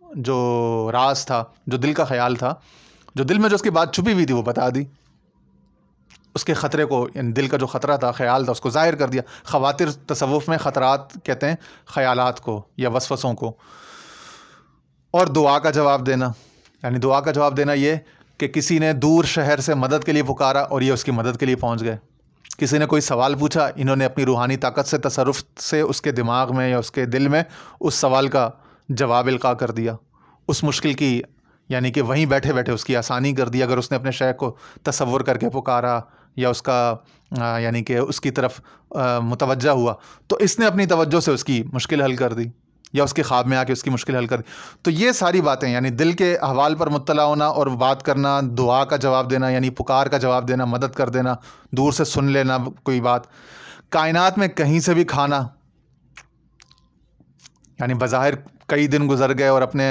جو راز تھا, جو دل کا خیال تھا, جو دل میں جو اس کی بات چھپی ہوئی تھی وہ بتا دی, اس کے خطرے کو یعنی دل کا جو خطرہ تھا خیال تھا اس کو ظاہر کر دیا. خواطر تصوف میں خطرات کہتے ہیں خیالات کو یا وسوسوں کو. اور دعا کا جواب دینا, یعنی دعا کا جواب دینا یہ کہ کسی نے دور شہر سے مدد کے لیے پکارا اور یہ اس کی مدد کے لیے پہنچ گئے. کسی نے کوئی سوال پوچھا, انہوں نے اپنی روحانی طاقت سے تصرف سے اس کے دماغ میں یا اس کے دل میں اس سوال کا جواب القاء کر دیا, اس مشکل کی یعنی کہ وہیں بیٹھے بیٹھے اس کی آسانی کر دی. اگر اس نے اپنے شیخ کو تصور کر کے پکارا یا اس کا یعنی کہ اس کی طرف متوجہ ہوا تو اس نے اپنی توجہ سے اس کی مشکل حل کر دی, یا اس کے خواب میں آ کے اس کی مشکل حل کر دی. تو یہ ساری باتیں یعنی دل کے احوال پر مطلع ہونا اور بات کرنا, دعا کا جواب دینا یعنی پکار کا جواب دینا, مدد کر دینا, دور سے سن لینا کوئی بات, کائنات میں کہیں سے بھی کھانا, یعنی بظاہر کئی دن گزر گئے اور اپنے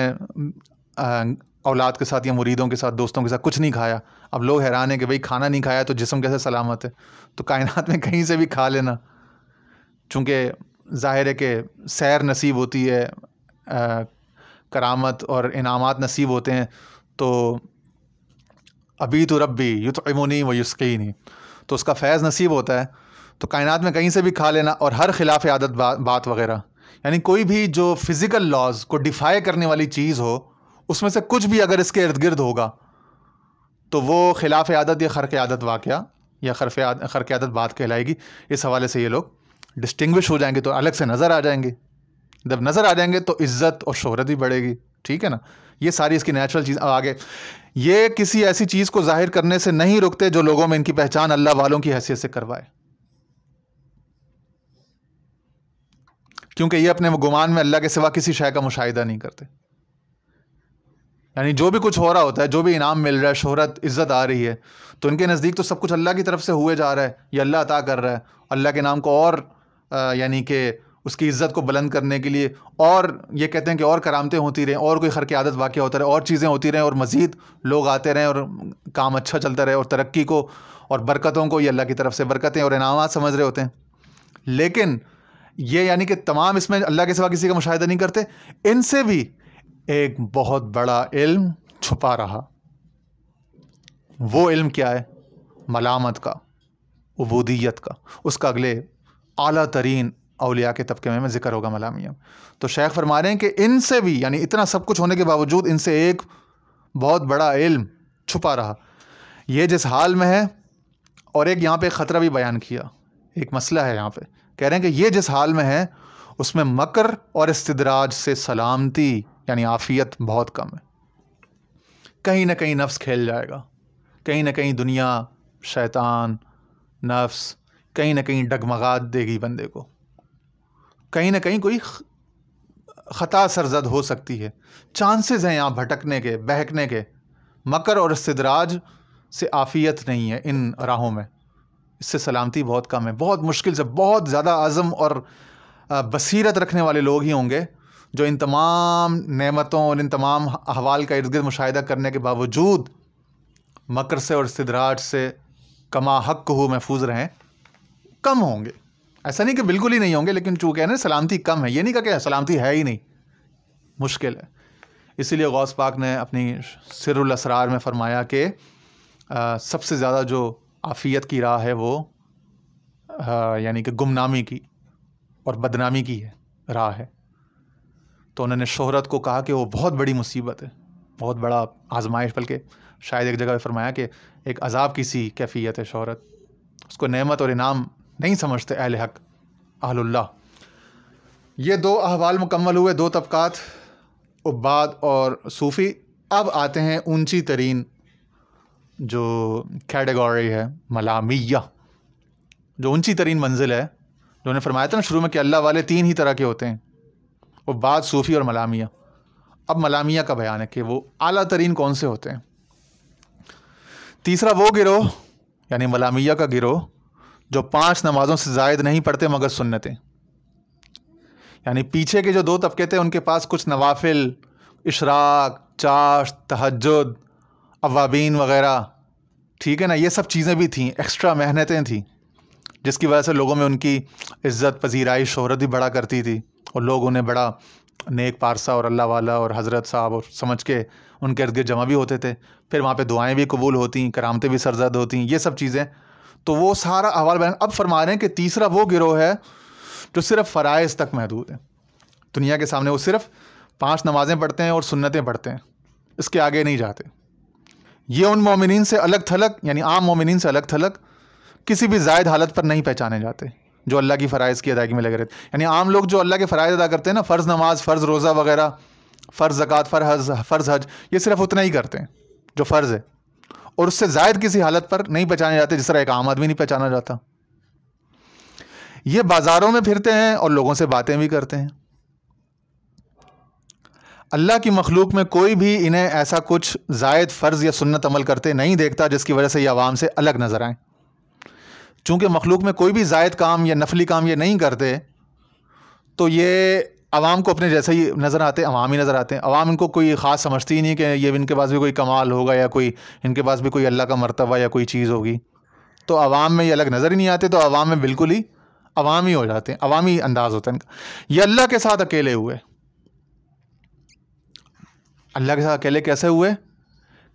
اولاد کے ساتھ یا مریدوں کے ساتھ دوستوں کے ساتھ کچھ نہیں کھایا, اب لوگ حیران ہیں کہ بھئی کھانا نہیں کھایا تو جسم کیسے سلامت ہے. تو کائنات میں کہیں سے بھی کھا لینا, چونکہ ظاہر ہے کہ سیر نصیب ہوتی ہے, کرامت اور انعامات نصیب ہوتے ہیں, تو ابھی تو ربی یطعمنی و یسقینی, تو اس کا فیض نصیب ہوتا ہے. تو کائنات میں کہیں سے بھی کھا لینا, اور ہر خلاف عادت بات وغیرہ, یعنی کوئی بھی جو فزیکل لاز کو ڈیفائی کرنے والی چیز ہو اس میں سے کچھ بھی اگر اس کے ارد گرد ہوگا تو وہ خلاف عادت یا خرق عادت واقعہ یا خرق عادت بات کہلائے گی. اس حوالے سے یہ لوگ ڈسٹنگوش ہو جائیں گے, تو الگ سے نظر آ جائیں گے. جب نظر آ جائیں گے تو عزت اور شہرت بھی بڑھے گی. ٹھیک ہے نا. یہ ساری اس کی نیچرل چیز. آگے یہ کسی ایسی چیز کو ظاہر کرنے سے نہیں رکتے جو لوگوں میں ان کی پہچان اللہ والوں کی حیثیت سے کروائے, کیونکہ یہ اپنے گمان میں اللہ کے سوا کسی شے کا مشاہدہ نہیں کرتے. یعنی جو بھی کچھ ہو رہا ہوتا ہے, جو بھی انعام مل رہا ہے, شہرت عزت آ رہی ہے, تو ان کے نزدیک تو سب کچھ اللہ کی طرف سے ہوئے جا رہا ہے, یہ اللہ عطا کر رہا ہے. اللہ کے نام کو اور یعنی کہ اس کی عزت کو بلند کرنے کے لیے, اور یہ کہتے ہیں کہ اور کرامتیں ہوتی رہیں, اور کوئی خرق عادت واقع ہوتا رہے, اور چیزیں ہوتی رہیں, اور مزید لوگ آتے رہیں, اور کام اچھا چلتا رہے, اور ترقی کو اور برکتوں کو یہ اللہ کی طرف سے برکتیں اور انعامات سمجھ رہے ہوتے ہیں. لیکن یہ یعنی کہ تمام اس میں اللہ کے سوا کسی کا مشاہدہ نہیں کرتے. ان سے بھی ایک بہت بڑا علم چھپا رہا. وہ علم کیا ہے؟ ملامت کا, عبودیت کا. اس کا اگلے اعلیٰ ترین اولیاء کے طبقے میں ذکر ہوگا ملامیہ. تو شیخ فرما رہے ہیں کہ ان سے بھی یعنی اتنا سب کچھ ہونے کے باوجود ان سے ایک بہت بڑا علم چھپا رہا. یہ جس حال میں ہے, اور ایک یہاں پہ خطرہ بھی بیان کیا, ایک مسئلہ ہے یہاں پہ کہہ رہے ہیں کہ یہ جس حال میں ہے اس میں مکر اور استدراج سے سلامتی یعنی عافیت بہت کم ہے. کہیں نہ کہیں نفس کھیل جائے گا، کہیں نہ کہیں دنیا، شیطان، نفس کہیں نہ کہیں ڈگمگات دے گی بندے کو، کہیں نہ کہیں کوئی خطا سرزد ہو سکتی ہے. چانسز ہیں یہاں بھٹکنے کے، بہکنے کے. مکر اور استدراج سے عافیت نہیں ہے ان راہوں میں، اس سے سلامتی بہت کم ہے. بہت مشکل سے، بہت زیادہ عزم اور بصیرت رکھنے والے لوگ ہی ہوں گے جو ان تمام نعمتوں اور ان تمام احوال کا ارد گرد مشاہدہ کرنے کے باوجود مکر سے اور استدراج سے کما حق ہو محفوظ رہیں. کم ہوں گے، ایسا نہیں کہ بالکل ہی نہیں ہوں گے، لیکن چونکہ نا سلامتی کم ہے. یہ نہیں کہا کہ سلامتی ہے ہی نہیں، مشکل ہے. اسی لیے غوث پاک نے اپنی سر الاسرار میں فرمایا کہ سب سے زیادہ جو عافیت کی راہ ہے وہ یعنی کہ گمنامی کی اور بدنامی کی راہ ہے. تو انہوں نے شہرت کو کہا کہ وہ بہت بڑی مصیبت ہے، بہت بڑا آزمائش، بلکہ شاید ایک جگہ فرمایا کہ ایک عذاب کی سی کیفیت ہے شہرت. اس کو نعمت اور انعام نہیں سمجھتے اہل حق، اہل اللہ. یہ دو احوال مکمل ہوئے، دو طبقات، عباد اور صوفی. اب آتے ہیں اونچی ترین جو کیٹیگوری ہے، ملامیہ، جو اونچی ترین منزل ہے. جو انہوں نے فرمایا تھا نا شروع میں کہ اللہ والے تین ہی طرح کے ہوتے ہیں، عباد، صوفی اور ملامیہ. اب ملامیہ کا بیان ہے کہ وہ اعلیٰ ترین کون سے ہوتے ہیں. تیسرا وہ گروہ یعنی ملامیہ کا گروہ جو 5 نمازوں سے زائد نہیں پڑھتے مگر سنتیں. یعنی پیچھے کے جو 2 طبقے تھے ان کے پاس کچھ نوافل، اشراق، چاشت، تہجد، اوابین وغیرہ، ٹھیک ہے نا، یہ سب چیزیں بھی تھیں، ایکسٹرا محنتیں تھیں، جس کی وجہ سے لوگوں میں ان کی عزت پذیرائی، شہرت بھی بڑا کرتی تھی، اور لوگ انہیں بڑا نیک پارسا اور اللہ والا اور حضرت صاحب اور سمجھ کے ان کے ارد گرد جمع بھی ہوتے تھے. پھر وہاں پہ دعائیں بھی قبول ہوتیں، کرامتیں بھی سرزد ہوتیں، یہ سب چیزیں. تو وہ سارا احوال بیان. اب فرما رہے ہیں کہ تیسرا وہ گروہ ہے جو صرف فرائض تک محدود ہے. دنیا کے سامنے وہ صرف 5 نمازیں پڑھتے ہیں اور سنتیں پڑھتے ہیں، اس کے آگے نہیں جاتے. یہ ان مومنین سے الگ تھلگ یعنی عام مومنین سے الگ تھلگ کسی بھی زائد حالت پر نہیں پہچانے جاتے جو اللہ کی فرائض کی ادائیگی میں لگے رہتے. یعنی عام لوگ جو اللہ کے فرائض ادا کرتے ہیں نا، فرض نماز، فرض روزہ وغیرہ، فرض زکوٰۃ، فرض حج، یہ صرف اتنا ہی کرتے ہیں جو فرض ہے، اور اس سے زائد کسی حالت پر نہیں پہچانے جاتے جس طرح ایک عام آدمی نہیں پہچانا جاتا. یہ بازاروں میں پھرتے ہیں اور لوگوں سے باتیں بھی کرتے ہیں. اللہ کی مخلوق میں کوئی بھی انہیں ایسا کچھ زائد فرض یا سنت عمل کرتے نہیں دیکھتا جس کی وجہ سے یہ عوام سے الگ نظر آئیں. چونکہ مخلوق میں کوئی بھی زائد کام یا نفلی کام یہ نہیں کرتے تو یہ عوام کو اپنے جیسے ہی نظر آتے، عوام ہی نظر آتے ہیں. عوام ان کو کوئی خاص سمجھتی ہی نہیں کہ یہ ان کے پاس بھی کوئی کمال ہوگا یا کوئی ان کے پاس بھی کوئی اللہ کا مرتبہ یا کوئی چیز ہوگی. تو عوام میں یہ الگ نظر ہی نہیں آتے، تو عوام میں بالکل ہی عوامی ہو جاتے ہیں، عوامی انداز ہوتا ہے ان کا. یہ اللہ کے ساتھ اکیلے ہوئے. اللہ کے ساتھ اکیلے کیسے ہوئے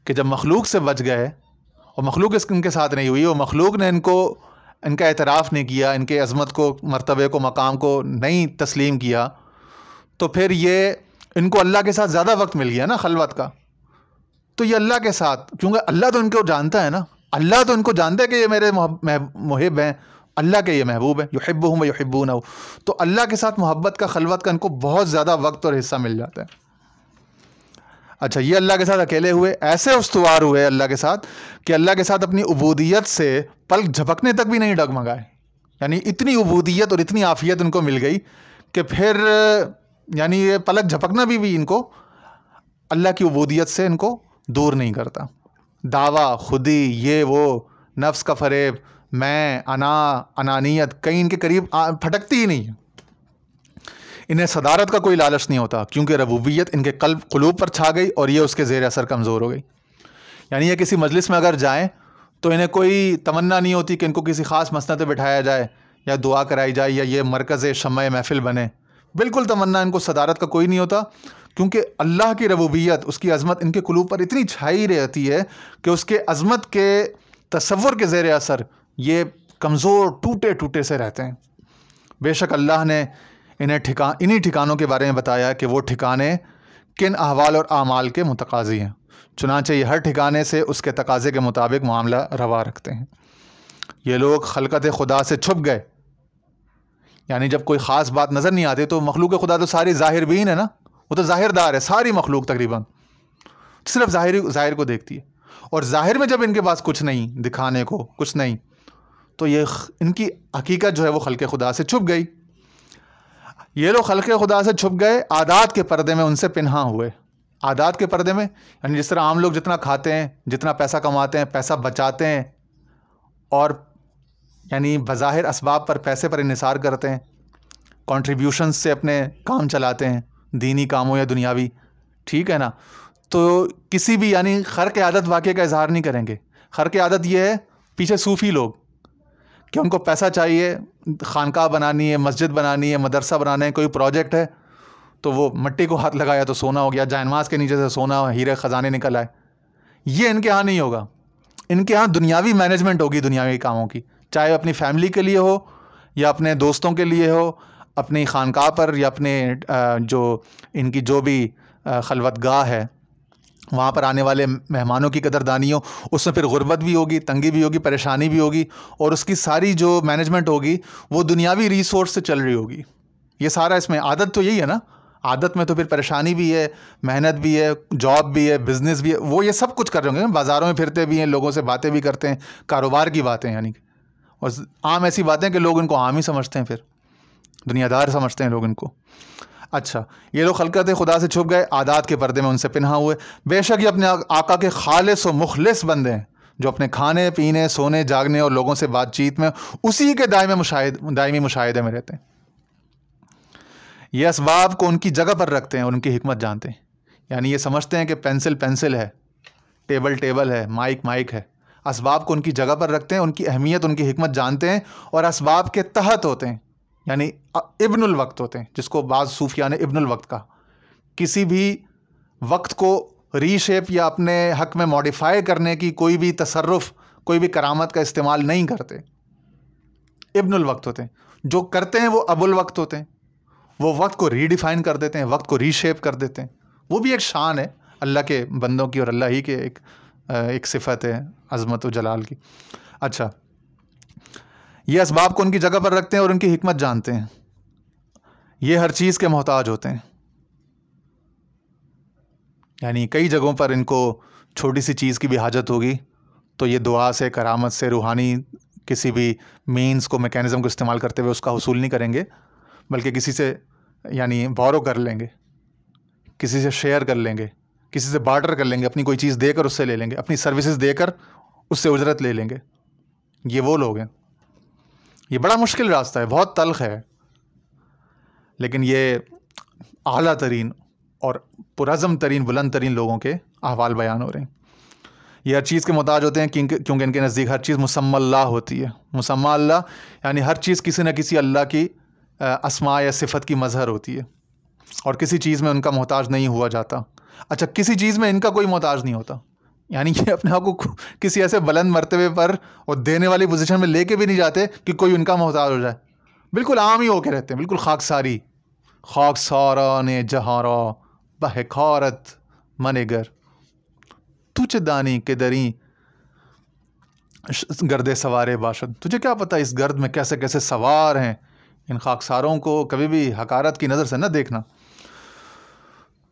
کہ جب مخلوق سے بچ گئے اور مخلوق ان کے ساتھ نہیں ہوئی، اور مخلوق نے ان کا اعتراف نہیں کیا، ان کے عظمت کو، مرتبے کو، مقام کو نہیں تسلیم کیا، تو پھر یہ ان کو اللہ کے ساتھ زیادہ وقت مل گیا نا خلوت کا. تو یہ اللہ کے ساتھ، کیونکہ اللہ تو ان کو جانتا ہے نا، اللہ تو ان کو جانتا ہے کہ یہ میرے محب ہیں، اللہ کے یہ محبوب ہیں، یحبہم و یحبونہ. تو اللہ کے ساتھ محبت کا، خلوت کا ان کو بہت زیادہ وقت اور حصہ مل جاتا ہے. اچھا، یہ اللہ کے ساتھ اکیلے ہوئے، ایسے استوار ہوئے اللہ کے ساتھ کہ اللہ کے ساتھ اپنی عبودیت سے پلک جھپکنے تک بھی نہیں ڈگمگائے. یعنی اتنی عبودیت اور اتنی عافیت ان کو مل گئی کہ پھر یعنی یہ پلک جھپکنا بھی ان کو اللہ کی عبودیت سے ان کو دور نہیں کرتا. دعویٰ، خودی، یہ وہ، نفس کا فریب، میں، انانیت کہیں ان کے قریب پھٹکتی ہی نہیں ہے. انہیں صدارت کا کوئی لالچ نہیں ہوتا کیونکہ ربوبیت ان کے قلوب پر چھا گئی اور یہ اس کے زیر اثر کمزور ہو گئی. یعنی یہ کسی مجلس میں اگر جائیں تو انہیں کوئی تمنا نہیں ہوتی کہ ان کو کسی خاص مسند پہ بٹھایا جائے یا دعا کرائی جائے یا یہ مرکز شمع محفل بنے. بالکل تمنا ان کو صدارت کا کوئی نہیں ہوتا، کیونکہ اللہ کی ربوبیت، اس کی عظمت ان کے قلوب پر اتنی چھائی رہتی ہے کہ اس کے عظمت کے تصور کے زیر اثر یہ کمزور، ٹوٹے ٹوٹے سے رہتے ہیں. بے شک اللہ نے انہیں ٹھکانوں کے بارے میں بتایا کہ وہ ٹھکانے کن احوال اور اعمال کے متقاضی ہیں، چنانچہ یہ ہر ٹھکانے سے اس کے تقاضے کے مطابق معاملہ روا رکھتے ہیں. یہ لوگ خلقت خدا سے چھپ گئے، یعنی جب کوئی خاص بات نظر نہیں آتی تو مخلوق خدا تو ساری ظاہر بین ہے نا، وہ تو ظاہر دار ہے، ساری مخلوق تقریباً صرف ظاہر کو دیکھتی ہے، اور ظاہر میں جب ان کے پاس کچھ نہیں دکھانے کو، کچھ نہیں، تو یہ ان کی حقیقت جو ہے وہ خلق خدا سے چھپ گئی۔ یہ لوگ خلق خدا سے چھپ گئے، عادات کے پردے میں ان سے پنہاں ہوئے۔ عادات کے پردے میں یعنی جس طرح عام لوگ جتنا کھاتے ہیں، جتنا پیسہ کماتے ہیں، پیسہ بچاتے ہیں، اور یعنی بظاہر اسباب پر پیسے پر انحصار کرتے ہیں، کنٹریبیوشنز سے اپنے کام چلاتے ہیں، دینی کاموں یا دنیاوی، ٹھیک ہے نا، تو کسی بھی یعنی خرق عادت واقعے کا اظہار نہیں کریں گے۔ خرق عادت یہ ہے پیچھے صوفی لوگ کہ ان کو پیسہ چاہیے، خانقاہ بنانی ہے، مسجد بنانی ہے، مدرسہ بنانا ہے، کوئی پروجیکٹ ہے تو وہ مٹی کو ہاتھ لگایا تو سونا ہو گیا، جائنماز کے نیچے سے سونا، ہیرے خزانے نکل آئے۔ یہ ان کے ہاں نہیں ہوگا۔ ان کے ہاں دنیاوی مینجمنٹ ہوگی دنیاوی کاموں کی، چاہے اپنی فیملی کے لیے ہو یا اپنے دوستوں کے لیے ہو، اپنی خانقاہ پر یا اپنے جو ان کی جو بھی خلوت گاہ ہے وہاں پر آنے والے مہمانوں کی قدردانی ہو، اس میں پھر غربت بھی ہوگی، تنگی بھی ہوگی، پریشانی بھی ہوگی، اور اس کی ساری جو مینجمنٹ ہوگی وہ دنیاوی ریسورس سے چل رہی ہوگی۔ یہ سارا اس میں عادت تو یہی ہے نا، عادت میں تو پھر پریشانی بھی ہے، محنت بھی ہے، جاب بھی ہے، بزنس بھی ہے، وہ یہ سب کچھ کر رہے ہوں گے، بازاروں میں پھرتے بھی ہیں، لوگوں سے باتیں بھی کرتے ہیں، کاروبار کی باتیں یعنی، اور عام ایسی باتیں کہ لوگ ان کو عام ہی سمجھتے ہیں، پھر دنیا دار سمجھتے ہیں لوگ ان کو۔ اچھا، یہ لوگ خلقت خدا سے چھپ گئے، عادات کے پردے میں ان سے پنہاں ہوئے۔ بے شک یہ اپنے آقا کے خالص و مخلص بندے ہیں، جو اپنے کھانے پینے، سونے جاگنے اور لوگوں سے بات چیت میں اسی کے دائمی مشاہدے میں رہتے ہیں۔ یہ اسباب کو ان کی جگہ پر رکھتے ہیں اور ان کی حکمت جانتے ہیں۔ یعنی یہ سمجھتے ہیں کہ پینسل ہے، ٹیبل ہے، مائک ہے، اسباب کو ان کی جگہ پر رکھتے ہیں، ان کی اہمیت، ان کی حکمت جانتے ہیں، اور اسباب کے تحت ہوتے ہیں، یعنی ابن الوقت ہوتے ہیں، جس کو بعض صوفیاء نے ابن الوقت کہا۔ کسی بھی وقت کو ری شیپ یا اپنے حق میں موڈیفائی کرنے کی کوئی بھی تصرف، کوئی بھی کرامت کا استعمال نہیں کرتے، ابن الوقت ہوتے ہیں۔ جو کرتے ہیں وہ ابو الوقت ہوتے ہیں، وہ وقت کو ری ڈیفائن کر دیتے ہیں، وقت کو ری شیپ کر دیتے ہیں۔ وہ بھی ایک شان ہے اللہ کے بندوں کی، اور اللہ ہی کے ایک صفت ہے عظمت و جلال کی۔ اچھا، یہ اسباب کو ان کی جگہ پر رکھتے ہیں اور ان کی حکمت جانتے ہیں۔ یہ ہر چیز کے محتاج ہوتے ہیں، یعنی کئی جگہوں پر ان کو چھوٹی سی چیز کی بھی حاجت ہوگی تو یہ دعا سے، کرامت سے، روحانی کسی بھی مینز کو، میکینزم کو استعمال کرتے ہوئے اس کا حصول نہیں کریں گے، بلکہ کسی سے یعنی بورو کر لیں گے، کسی سے شیئر کر لیں گے، کسی سے بارٹر کر لیں گے، اپنی کوئی چیز دے کر اس سے لے لیں گے، اپنی سروسز دے کر اس سے اجرت لے لیں گے۔ یہ وہ لوگ ہیں۔ یہ بڑا مشکل راستہ ہے، بہت تلخ ہے، لیکن یہ اعلیٰ ترین اور پرعزم ترین، بلند ترین لوگوں کے احوال بیان ہو رہے ہیں۔ یہ ہر چیز کے محتاج ہوتے ہیں کیونکہ ان کے نزدیک ہر چیز مسمى اللہ ہوتی ہے۔ مسمى اللہ یعنی ہر چیز کسی نہ کسی اللہ کی اسماء یا صفت کی مظہر ہوتی ہے، اور کسی چیز میں ان کا محتاج نہیں ہوا جاتا۔ اچھا، کسی چیز میں ان کا کوئی محتاج نہیں ہوتا، یعنی یہ اپنے آپ کو کسی ایسے بلند مرتبے پر اور دینے والی پوزیشن میں لے کے بھی نہیں جاتے کہ کوئی ان کا محتاج ہو جائے، بالکل عام ہی ہو کے رہتے ہیں، بالکل خاکساری۔ خاکساران جہارا بحکارت منگر، تجھ دانی کے دریں گرد سوارے باشد۔ تجھے کیا پتہ اس گرد میں کیسے کیسے سوار ہیں۔ ان خاکساروں کو کبھی بھی حقارت کی نظر سے نہ دیکھنا۔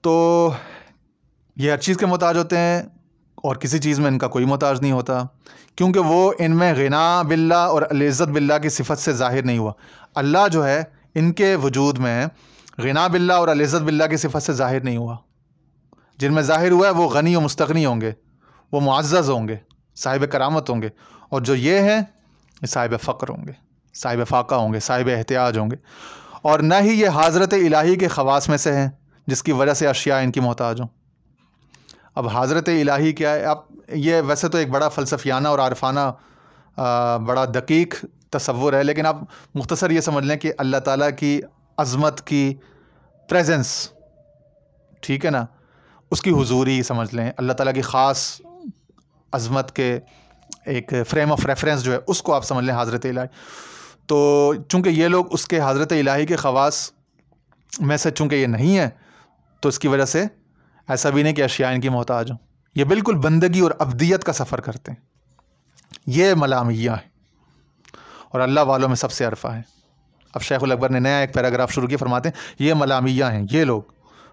تو یہ ہر چیز کے محتاج ہوتے ہیں اور کسی چیز میں ان کا کوئی محتاج نہیں ہوتا، کیونکہ وہ ان میں غنا باللہ اور العزت باللہ کی صفت سے ظاہر نہیں ہوا۔ اللہ جو ہے ان کے وجود میں غنا باللہ اور العزت باللہ کی صفت سے ظاہر نہیں ہوا۔ جن میں ظاہر ہوا ہے وہ غنی و مستغنی ہوں گے، وہ معزز ہوں گے، صاحب کرامت ہوں گے، اور جو یہ ہیں یہ صاحب فقر ہوں گے، صاحب فاقہ ہوں گے، صاحب احتیاج ہوں گے، اور نہ ہی یہ حضرت الہی کے خواص میں سے ہیں جس کی وجہ سے اشیاء ان کی محتاج ہوں۔ اب حضرت الہی کیا ہے؟ اب یہ ویسے تو ایک بڑا فلسفیانہ اور عارفانہ بڑا دقیق تصور ہے، لیکن آپ مختصر یہ سمجھ لیں کہ اللہ تعالیٰ کی عظمت کی پریزنس، ٹھیک ہے نا، اس کی حضوری سمجھ لیں، اللہ تعالیٰ کی خاص عظمت کے ایک فریم آف ریفرنس جو ہے اس کو آپ سمجھ لیں حضرت الہی۔ تو چونکہ یہ لوگ اس کے حضرت الہی کے خواص میں سے چونکہ یہ نہیں ہے، تو اس کی وجہ سے ایسا بھی نہیں کہ اشیاء ان کی محتاج ہوں، یہ بالکل بندگی اور عبدیت کا سفر کرتے ہیں۔ یہ ملامیہ ہے اور اللہ والوں میں سب سے عرفہ ہے۔ اب شیخ الاکبر نے نیا ایک پیراگراف شروع کیا، فرماتے ہیں یہ ملامیہ ہیں یہ لوگ،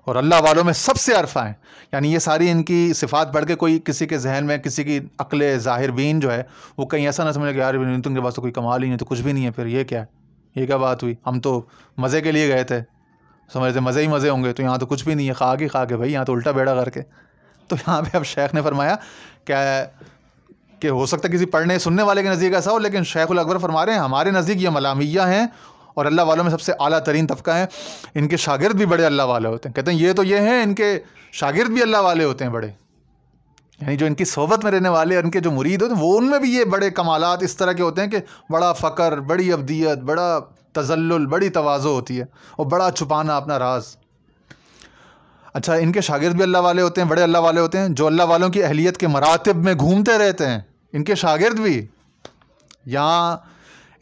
اور اللہ والوں میں سب سے عرفہ ہیں. یعنی یہ ساری ان کی صفات پڑھ کے کوئی کسی کے ذہن میں کسی کی عقل ظاہر بین جو ہے وہ کہیں ایسا نہ سمجھے کہ یار تم کے پاس تو کوئی کمال ہی نہیں، تو کچھ بھی نہیں ہے، پھر یہ کیا ہے، یہ کیا بات ہوئی، ہم تو مزے کے لیے گئے تھے، سمجھتے مزے ہی مزے ہوں گے، تو یہاں تو کچھ بھی نہیں ہے، خاک ہی خاک ہے بھائی، یہاں تو الٹا بیڑا کر کے. تو یہاں پہ اب شیخ نے فرمایا کہ ہو سکتا ہے کسی پڑھنے سننے والے کے نزدیک ایسا ہو، لیکن شیخ الاکبر فرما رہے ہیں ہمارے نزدیک یہ ملامیہ ہیں اور اللہ والوں میں سب سے اعلیٰ ترین طبقہ ہیں. ان کے شاگرد بھی بڑے اللہ والے ہوتے ہیں. کہتے ہیں یہ تو یہ ہیں، ان کے شاگرد بھی اللہ والے ہوتے ہیں بڑے، یعنی جو ان کی صحبت میں رہنے والے اور ان کے جو مرید ہوتے ہیں وہ ان میں بھی یہ بڑے کمالات اس طرح کے ہوتے ہیں کہ بڑا فقر، بڑی عبدیت، بڑا تذلل، بڑی تواضع ہوتی ہے اور بڑا چھپانا اپنا راز. اچھا، ان کے شاگرد بھی اللہ والے ہوتے ہیں، بڑے اللہ والے ہوتے ہیں، جو اللہ والوں کی اہلیت کے مراتب میں گھومتے رہتے ہیں. ان کے شاگرد بھی، یہاں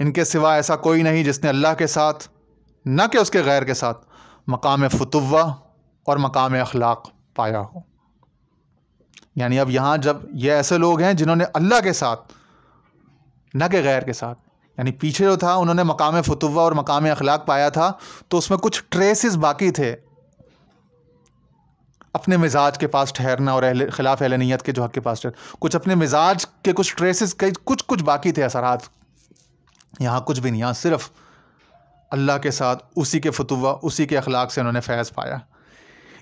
ان کے سوا ایسا کوئی نہیں جس نے اللہ کے ساتھ نہ کہ اس کے غیر کے ساتھ مقام فتوہ اور مقام اخلاق پایا ہو. یعنی اب یہاں جب یہ ایسے لوگ ہیں جنہوں نے اللہ کے ساتھ نہ کہ غیر کے ساتھ، یعنی پیچھے جو تھا انہوں نے مقام فتوہ اور مقام اخلاق پایا تھا تو اس میں کچھ ٹریسز باقی تھے، اپنے مزاج کے پاس ٹھہرنا اور خلاف اہل نیت کے جو حق کے پاس ٹھہرنا، کچھ اپنے مزاج کے کچھ ٹریسز کچھ باقی تھے اثرات. یہاں کچھ بھی نہیں، یہاں صرف اللہ کے ساتھ اسی کے فتوہ اسی کے اخلاق سے انہوں نے فیض پایا.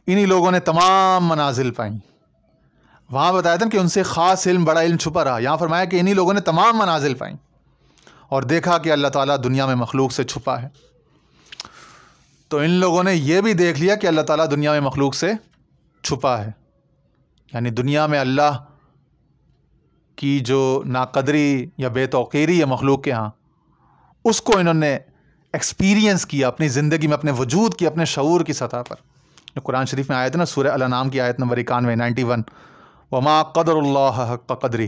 انہی لوگوں نے تمام منازل پائیں. وہاں بتایا تھا کہ ان سے خاص علم بڑا علم چھپا رہا، یہاں فرمایا کہ انہی لوگوں نے تمام منازل پائیں اور دیکھا کہ اللہ تعالیٰ دنیا میں مخلوق سے چھپا ہے. تو ان لوگوں نے یہ بھی دیکھ لیا کہ اللہ تعالیٰ دنیا میں مخلوق سے چھپا ہے. یعنی دنیا میں اللہ کی جو ناقدری یا بے توقیری ہے مخلوق کے ہاں، اس کو انہوں نے ایکسپیرینس کیا اپنی زندگی میں، اپنے وجود کی، اپنے شعور کی سطح پر. جو قرآن شریف میں آیت ہے نا، سورہ الانعام کی آیت نمبر 91 وما قدر اللہ حق قدرہ،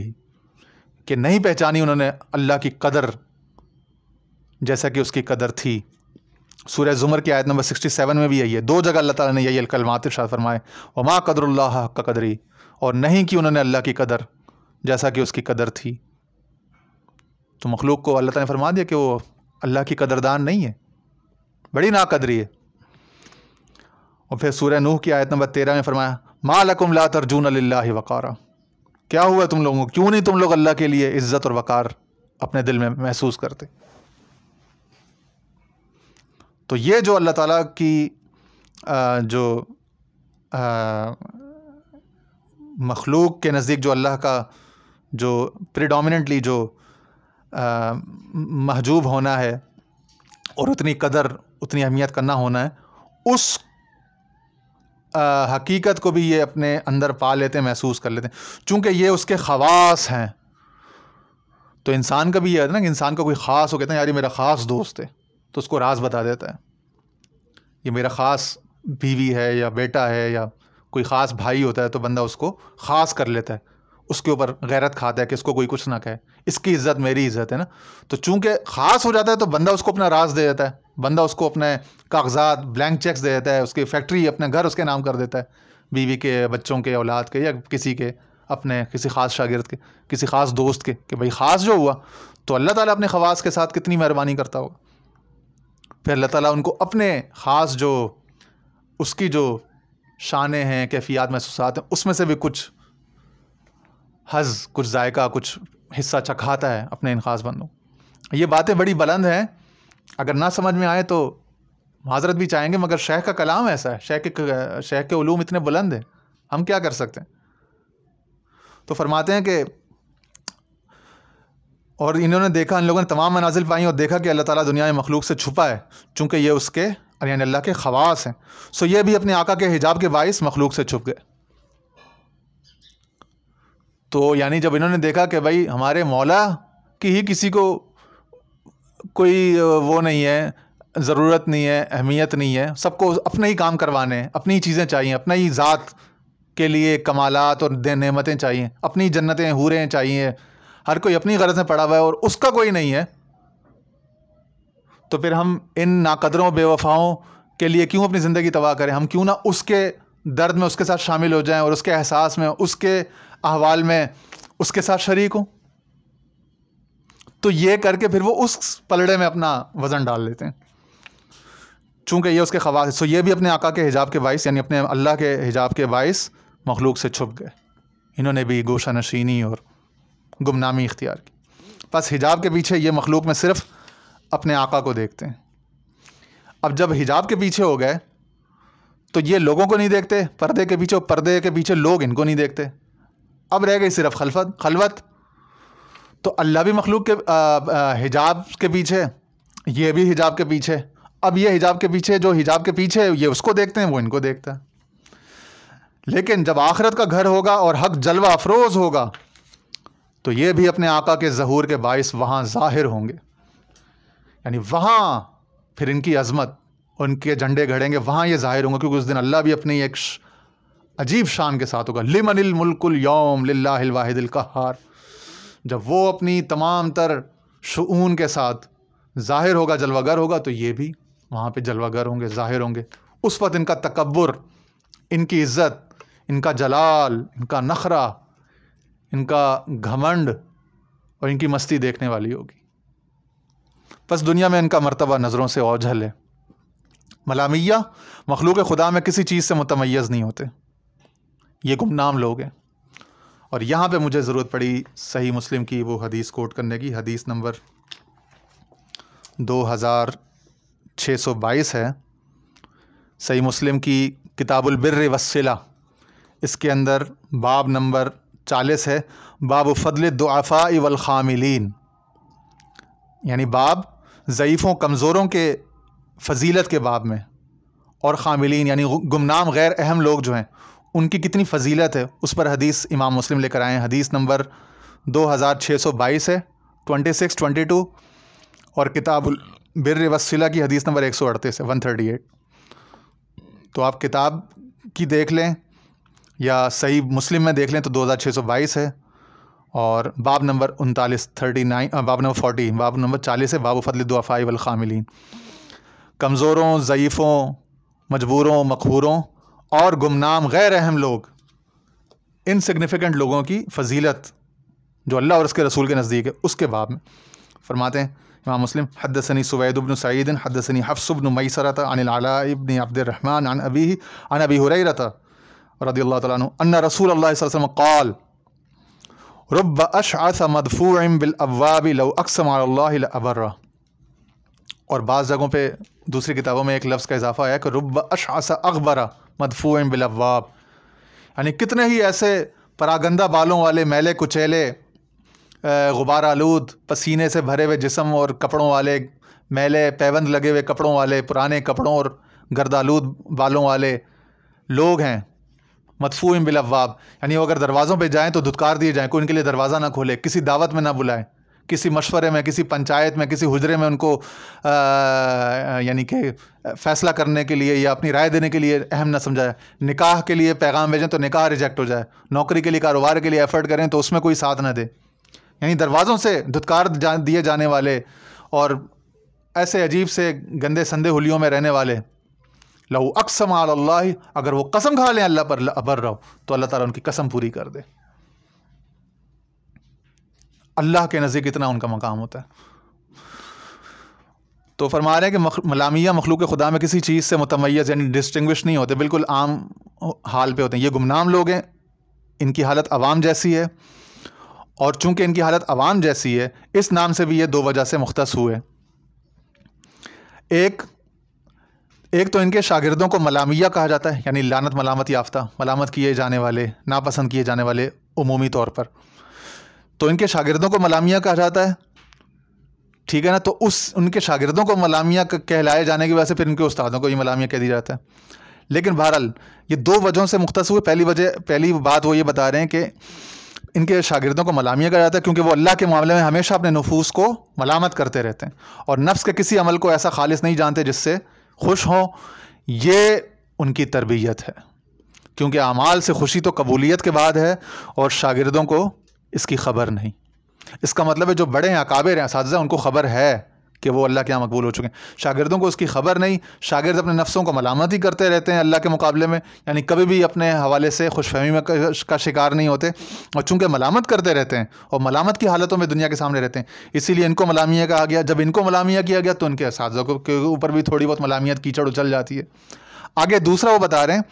کہ نہیں پہچانی انہوں نے اللہ کی قدر جیسا کہ اس کی قدر تھی. سورہ زمر کی آیت نمبر 67 میں بھی یہی ہے. دو جگہ اللہ تعالیٰ نے یہی کلمات ارشاد فرمائے، وما قدر اللہ حق قدرہ، اور نہیں کی انہوں نے اللہ کی قدر جیسا کہ اس کی قدر تھی. تو مخلوق کو اللہ تعالیٰ نے فرما دیا کہ وہ اللہ کی قدردان نہیں ہے، بڑی ناقدری ہے. اور پھر سورہ نوح کی آیت نمبر 13 میں فرمایا ما لکم لا ترجون للہ وقارا، کیا ہوا تم لوگوں کو، کیوں نہیں تم لوگ اللہ کے لیے عزت اور وقار اپنے دل میں محسوس کرتے. تو یہ جو اللہ تعالیٰ کی جو مخلوق کے نزدیک جو اللہ کا جو پریڈومیننٹلی جو محجوب ہونا ہے اور اتنی قدر اتنی اہمیت کرنا ہونا ہے، اس حقیقت کو بھی یہ اپنے اندر پا لیتے ہیں، محسوس کر لیتے ہیں. چونکہ یہ اس کے خواص ہیں، تو انسان کا بھی یہ ہے نا کہ انسان کا کوئی خاص ہو، کہتے ہیں یار یہ میرا خاص دوست ہے، تو اس کو راز بتا دیتا ہے. یہ میرا خاص بیوی ہے یا بیٹا ہے یا کوئی خاص بھائی ہوتا ہے تو بندہ اس کو خاص کر لیتا ہے، اس کے اوپر غیرت کھاتا ہے کہ اس کو کوئی کچھ نہ کہے، اس کی عزت میری عزت ہے نا. تو چونکہ خاص ہو جاتا ہے تو بندہ اس کو اپنا راز دے دیتا ہے، بندہ اس کو اپنے کاغذات بلینک چیکس دے دیتا ہے، اس کی فیکٹری اپنے گھر اس کے نام کر دیتا ہے، بیوی کے، بچوں کے، اولاد کے، یا کسی کے اپنے کسی خاص شاگرد کے، کسی خاص دوست کے، کہ بھائی خاص جو ہوا. تو اللہ تعالیٰ اپنے خواص کے ساتھ کتنی مہربانی کرتا ہوگا. پھر اللہ تعالیٰ ان کو اپنے خاص جو اس کی جو شانیں ہیں، کیفیات، محسوسات ہیں، اس میں سے بھی کچھ حظ، کچھ ذائقہ، کچھ حصہ چکھاتا ہے اپنے ان خاص بندوں. یہ باتیں بڑی بلند ہیں، اگر نہ سمجھ میں آئے تو معذرت بھی چاہیں گے، مگر شیخ کا کلام ایسا ہے، شیخ کے علوم اتنے بلند ہیں، ہم کیا کر سکتے ہیں. تو فرماتے ہیں کہ اور انہوں نے دیکھا، ان لوگوں نے تمام منازل پائیں اور دیکھا کہ اللہ تعالیٰ دنیا میں مخلوق سے چھپا ہے، چونکہ یہ اس کے یعنی اللہ کے خواص ہیں. سو یہ بھی اپنے آقا کے حجاب کے باعث مخلوق سے چھپ گئے. تو یعنی جب انہوں نے دیکھا کہ بھائی ہمارے مولا کی ہی کسی کو کوئی وہ نہیں ہے، ضرورت نہیں ہے، اہمیت نہیں ہے، سب کو اپنے ہی کام کروانے ہیں، اپنی ہی چیزیں چاہیے، اپنا ہی ذات کے لیے کمالات اور نعمتیں چاہیے، اپنی جنتیں حوریں چاہیے، ہر کوئی اپنی غرض میں پڑا ہوا ہے اور اس کا کوئی نہیں ہے. تو پھر ہم ان ناقدروں بے وفاؤں کے لیے کیوں اپنی زندگی تباہ کریں؟ ہم کیوں نہ اس کے درد میں اس کے ساتھ شامل ہو جائیں اور اس کے احساس میں، اس کے احوال میں اس کے ساتھ شریک ہوں. تو یہ کر کے پھر وہ اس پلڑے میں اپنا وزن ڈال لیتے ہیں. چونکہ یہ اس کے خواص، سو یہ بھی اپنے آقا کے حجاب کے باعث یعنی اپنے اللہ کے حجاب کے باعث مخلوق سے چھپ گئے، انہوں نے بھی گوشہ نشینی اور گمنامی اختیار کی۔ بس حجاب کے پیچھے یہ مخلوق میں صرف اپنے آقا کو دیکھتے ہیں۔ اب جب حجاب کے پیچھے ہو گئے تو یہ لوگوں کو نہیں دیکھتے پردے کے پیچھے، پردے کے پیچھے لوگ ان کو نہیں دیکھتے، اب رہ گئی صرف خلوت۔ تو اللہ بھی مخلوق کے حجاب کے پیچھے، یہ بھی حجاب کے پیچھے، اب یہ حجاب کے پیچھے جو حجاب کے پیچھے یہ اس کو دیکھتے ہیں، وہ ان کو دیکھتا ہے۔ لیکن جب آخرت کا گھر ہوگا اور حق جلوہ افروز ہوگا تو یہ بھی اپنے آقا کے ظہور کے باعث وہاں ظاہر ہوں گے، یعنی وہاں پھر ان کی عظمت، ان کے جھنڈے گھڑیں گے، وہاں یہ ظاہر ہوں گے، کیونکہ اس دن اللہ بھی اپنی ایک عجیب شان کے ساتھ ہوگا۔ لمن الملک اليوم للہ الواحد القہار، جب وہ اپنی تمام تر شؤون کے ساتھ ظاہر ہوگا، جلوہ گر ہوگا، تو یہ بھی وہاں پہ جلوہ گر ہوں گے، ظاہر ہوں گے۔ اس وقت ان کا تکبر، ان کی عزت، ان کا جلال، ان کا نخرہ، ان کا گھمنڈ اور ان کی مستی دیکھنے والی ہوگی۔ بس دنیا میں ان کا مرتبہ نظروں سے اوجھل ہے۔ ملامیہ مخلوق خدا میں کسی چیز سے متمیز نہیں ہوتے، یہ گمنام لوگ ہیں۔ اور یہاں پہ مجھے ضرورت پڑی صحیح مسلم کی وہ حدیث کوٹ کرنے کی، حدیث نمبر 2622 ہے، صحیح مسلم کی کتاب البر والصلہ، اس کے اندر باب نمبر 40 ہے، باب فضل الضعفاء والخاملین، یعنی باب ضعیفوں کمزوروں کے فضیلت کے باب میں، اور خاملین یعنی گمنام غیر اہم لوگ جو ہیں ان کی کتنی فضیلت ہے، اس پر حدیث امام مسلم لے کر آئے ہیں۔ حدیث نمبر 2622 ہے، 2622، اور کتاب البر والصلہ کی حدیث نمبر 138 ہے، 138۔ تو آپ کتاب کی دیکھ لیں یا صحیح مسلم میں دیکھ لیں تو 2622 ہے، اور باب نمبر 39 باب نمبر 40 باب نمبر 40 ہے، باب فضل الضعفاء والخاملین، کمزوروں، ضعیفوں، مجبوروں، مقہوروں اور گمنام غیر اہم لوگ، انسگنیفیکنٹ لوگوں کی فضیلت جو اللہ اور اس کے رسول کے نزدیک ہے، اس کے باب میں فرماتے ہیں امام مسلم: حدثنی سوید بن سعید حدثنی حفص بن میسرۃ عن العلاء بن عبد الرحمن عن ابیہ عن ابی ہریرۃ رضی اللہ تعالیٰ عنہ ان رسول اللہ صلی اللہ علیہ وسلم قال: رب اشعث مدفوع بالابواب لو اقسم علی اللہ لابرہ۔ اور بعض جگہوں پہ دوسری کتابوں میں ایک لفظ کا اضافہ آیا کہ رب اشعث اغبر مدفوع بالابواب، یعنی کتنے ہی ایسے پراگندہ بالوں والے، میلے کچیلے، غبار آلود، پسینے سے بھرے ہوئے جسم اور کپڑوں والے، میلے پیوند لگے ہوئے کپڑوں والے، پرانے کپڑوں اور گردآلود بالوں والے لوگ ہیں، مدفوع بالابواب، یعنی وہ اگر دروازوں پہ جائیں تو دھتکار دیے جائیں، کوئی ان کے لیے دروازہ نہ کھولے، کسی دعوت میں نہ بلائیں، کسی مشورے میں، کسی پنچایت میں، کسی حجرے میں ان کو یعنی کہ فیصلہ کرنے کے لیے یا اپنی رائے دینے کے لیے اہم نہ سمجھائے، نکاح کے لیے پیغام بھیجیں تو نکاح ریجیکٹ ہو جائے، نوکری کے لیے، کاروبار کے لیے ایفرٹ کریں تو اس میں کوئی ساتھ نہ دے، یعنی دروازوں سے دھتکار دیے جانے والے اور ایسے عجیب سے گندے سندے حلیوں میں رہنے والے، لو اقسم علی اللہ، اگر وہ قسم کھا لیں اللہ پر، لابرہ، تو اللہ تعالیٰ ان کی قسم پوری کر دے۔ اللہ کے نزدیک اتنا ان کا مقام ہوتا ہے۔ تو فرما رہے ہیں کہ ملامیہ مخلوق خدا میں کسی چیز سے متمیز یعنی ڈسٹنگوش نہیں ہوتے، بالکل عام حال پہ ہوتے ہیں۔ یہ گمنام لوگ ہیں، ان کی حالت عوام جیسی ہے، اور چونکہ ان کی حالت عوام جیسی ہے اس نام سے بھی یہ دو وجہ سے مختص ہوئے۔ ایک تو ان کے شاگردوں کو ملامیہ کہا جاتا ہے، یعنی لعنت ملامت یافتہ، ملامت کیے جانے والے، ناپسند کیے جانے والے عمومی طور پر، تو ان کے شاگردوں کو ملامیہ کہا جاتا ہے، ٹھیک ہے نا۔ تو ان کے شاگردوں کو ملامیہ کہلائے جانے کی وجہ سے پھر ان کے استادوں کو یہ ملامیہ کہہ دیا جاتا ہے۔ لیکن بہرحال یہ دو وجہوں سے مختص ہوئے۔ پہلی بات وہ یہ بتا رہے ہیں کہ ان کے شاگردوں کو ملامیہ کہا جاتا ہے کیونکہ وہ اللہ کے معاملے میں ہمیشہ اپنے نفوس کو ملامت کرتے رہتے ہیں، اور نفس کے کسی عمل کو ایسا خالص نہیں جانتے جس سے خوش ہوں۔ یہ ان کی تربیت ہے، کیونکہ اعمال سے خوشی تو قبولیت کے بعد ہے، اور شاگردوں کو اس کی خبر نہیں۔ اس کا مطلب ہے جو بڑے ہیں، اکابر ہیں، اساتذہ، ان کو خبر ہے کہ وہ اللہ کے یہاں مقبول ہو چکے ہیں۔ شاگردوں کو اس کی خبر نہیں، شاگرد اپنے نفسوں کو ملامت ہی کرتے رہتے ہیں اللہ کے مقابلے میں، یعنی کبھی بھی اپنے حوالے سے خوش فہمی میں کا شکار نہیں ہوتے، اور چونکہ ملامت کرتے رہتے ہیں اور ملامت کی حالتوں میں دنیا کے سامنے رہتے ہیں، اسی لیے ان کو ملامیہ کہا گیا۔ جب ان کو ملامیہ کیا گیا تو ان کے اساتذہ کے اوپر بھی تھوڑی بہت ملامیت کیچڑ اچل جاتی ہے۔ آگے دوسرا وہ بتا رہے ہیں،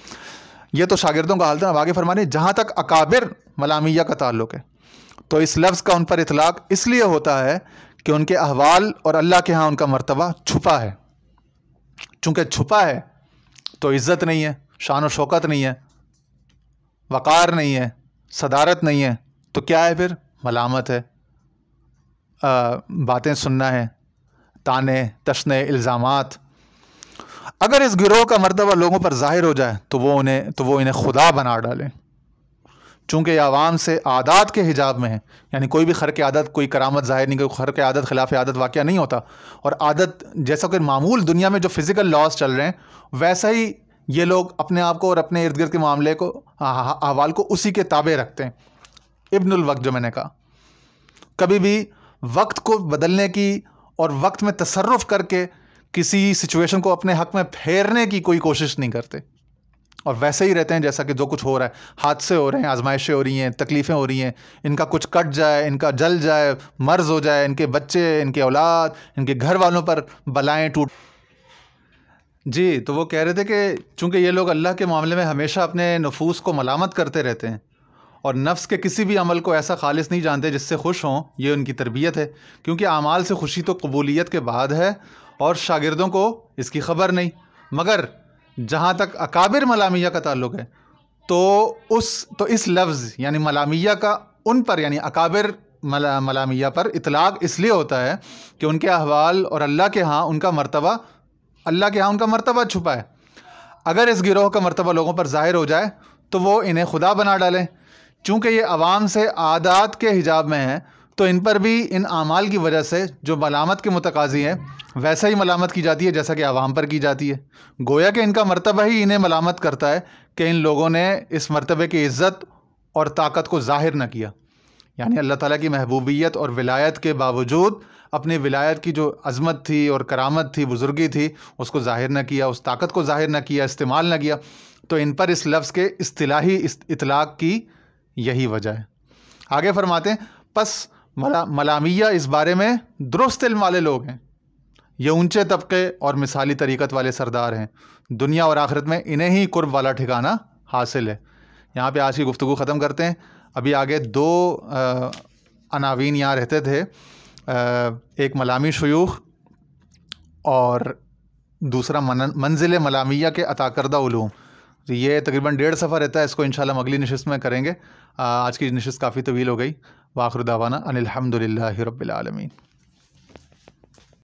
یہ تو شاگردوں کا حالت ہے، اب آگے فرما رہے ہیں جہاں تک اکابر ملامیہ کا تعلق ہے تو اس لفظ کا ان پر اطلاق اس لیے ہوتا ہے کہ ان کے احوال اور اللہ کے ہاں ان کا مرتبہ چھپا ہے۔ چونکہ چھپا ہے تو عزت نہیں ہے، شان و شوکت نہیں ہے، وقار نہیں ہے، صدارت نہیں ہے، تو کیا ہے پھر؟ ملامت ہے، باتیں سننا ہے، تانے تشنے الزامات۔ اگر اس گروہ کا مرتبہ لوگوں پر ظاہر ہو جائے تو وہ انہیں خدا بنا ڈالیں، چونکہ یہ عوام سے عادات کے حجاب میں ہے، یعنی کوئی بھی خرق عادت، کوئی کرامت ظاہر نہیں، کوئی خرق عادت خلاف عادت واقعہ نہیں ہوتا، اور عادت جیسا کہ معمول دنیا میں جو فزیکل لاز چل رہے ہیں ویسا ہی یہ لوگ اپنے آپ کو اور اپنے ارد گرد کے معاملے کو، احوال کو اسی کے تابع رکھتے ہیں۔ ابن الوقت جو میں نے کہا، کبھی بھی وقت کو بدلنے کی اور وقت میں تصرف کر کے کسی سچویشن کو اپنے حق میں پھیرنے کی کوئی کوشش نہیں کرتے، اور ویسے ہی رہتے ہیں جیسا کہ جو کچھ ہو رہا ہے، حادثے ہو رہے ہیں، آزمائشیں ہو رہی ہیں، تکلیفیں ہو رہی ہیں، ان کا کچھ کٹ جائے، ان کا جل جائے، مرض ہو جائے، ان کے بچے، ان کے اولاد، ان کے گھر والوں پر بلائیں ٹوٹ۔ جی تو وہ کہہ رہے تھے کہ چونکہ یہ لوگ اللہ کے معاملے میں ہمیشہ اپنے نفوس کو ملامت کرتے رہتے ہیں اور نفس کے کسی بھی عمل کو ایسا خالص نہیں جانتے جس سے خوش ہوں، یہ ان کی تربیت ہے، کیونکہ اعمال سے خوشی تو قبولیت کے بعد ہے اور شاگردوں کو اس کی خبر نہیں۔ مگر جہاں تک اکابر ملامیہ کا تعلق ہے تو اس لفظ یعنی ملامیہ کا ان پر، یعنی اکابر ملامیہ پر اطلاق اس لیے ہوتا ہے کہ ان کے احوال اور اللہ کے ہاں ان کا مرتبہ چھپا ہے۔ اگر اس گروہ کا مرتبہ لوگوں پر ظاہر ہو جائے تو وہ انہیں خدا بنا ڈالیں، چونکہ یہ عوام سے عادات کے حجاب میں ہیں تو ان پر بھی ان اعمال کی وجہ سے جو ملامت کے متقاضی ہیں ویسا ہی ملامت کی جاتی ہے جیسا کہ عوام پر کی جاتی ہے۔ گویا کہ ان کا مرتبہ ہی انہیں ملامت کرتا ہے کہ ان لوگوں نے اس مرتبے کی عزت اور طاقت کو ظاہر نہ کیا، یعنی اللہ تعالیٰ کی محبوبیت اور ولایت کے باوجود اپنی ولایت کی جو عظمت تھی اور کرامت تھی، بزرگی تھی، اس کو ظاہر نہ کیا، اس طاقت کو ظاہر نہ کیا، استعمال نہ کیا، تو ان پر اس لفظ کے اصطلاحی اطلاق کی یہی وجہ ہے۔ آگے فرماتے ہیں پس ملامیہ اس بارے میں درست علم والے لوگ ہیں، یہ اونچے طبقے اور مثالی طریقت والے سردار ہیں، دنیا اور آخرت میں انہیں ہی قرب والا ٹھکانہ حاصل ہے۔ یہاں پہ آج کی گفتگو ختم کرتے ہیں۔ ابھی آگے دو عناوین یہاں رہتے تھے، ایک ملامی شیوخ اور دوسرا منزل ملامیہ کے عطا کردہ علوم۔ یہ تقریباً 1.5 صفحہ رہتا ہے، اس کو انشاءاللہ ہم اگلی نشست میں کریں گے۔ آج کی نشست کافی طویل ہو گئی۔ وآخر دعوانا ان الحمد للہ رب العالمین۔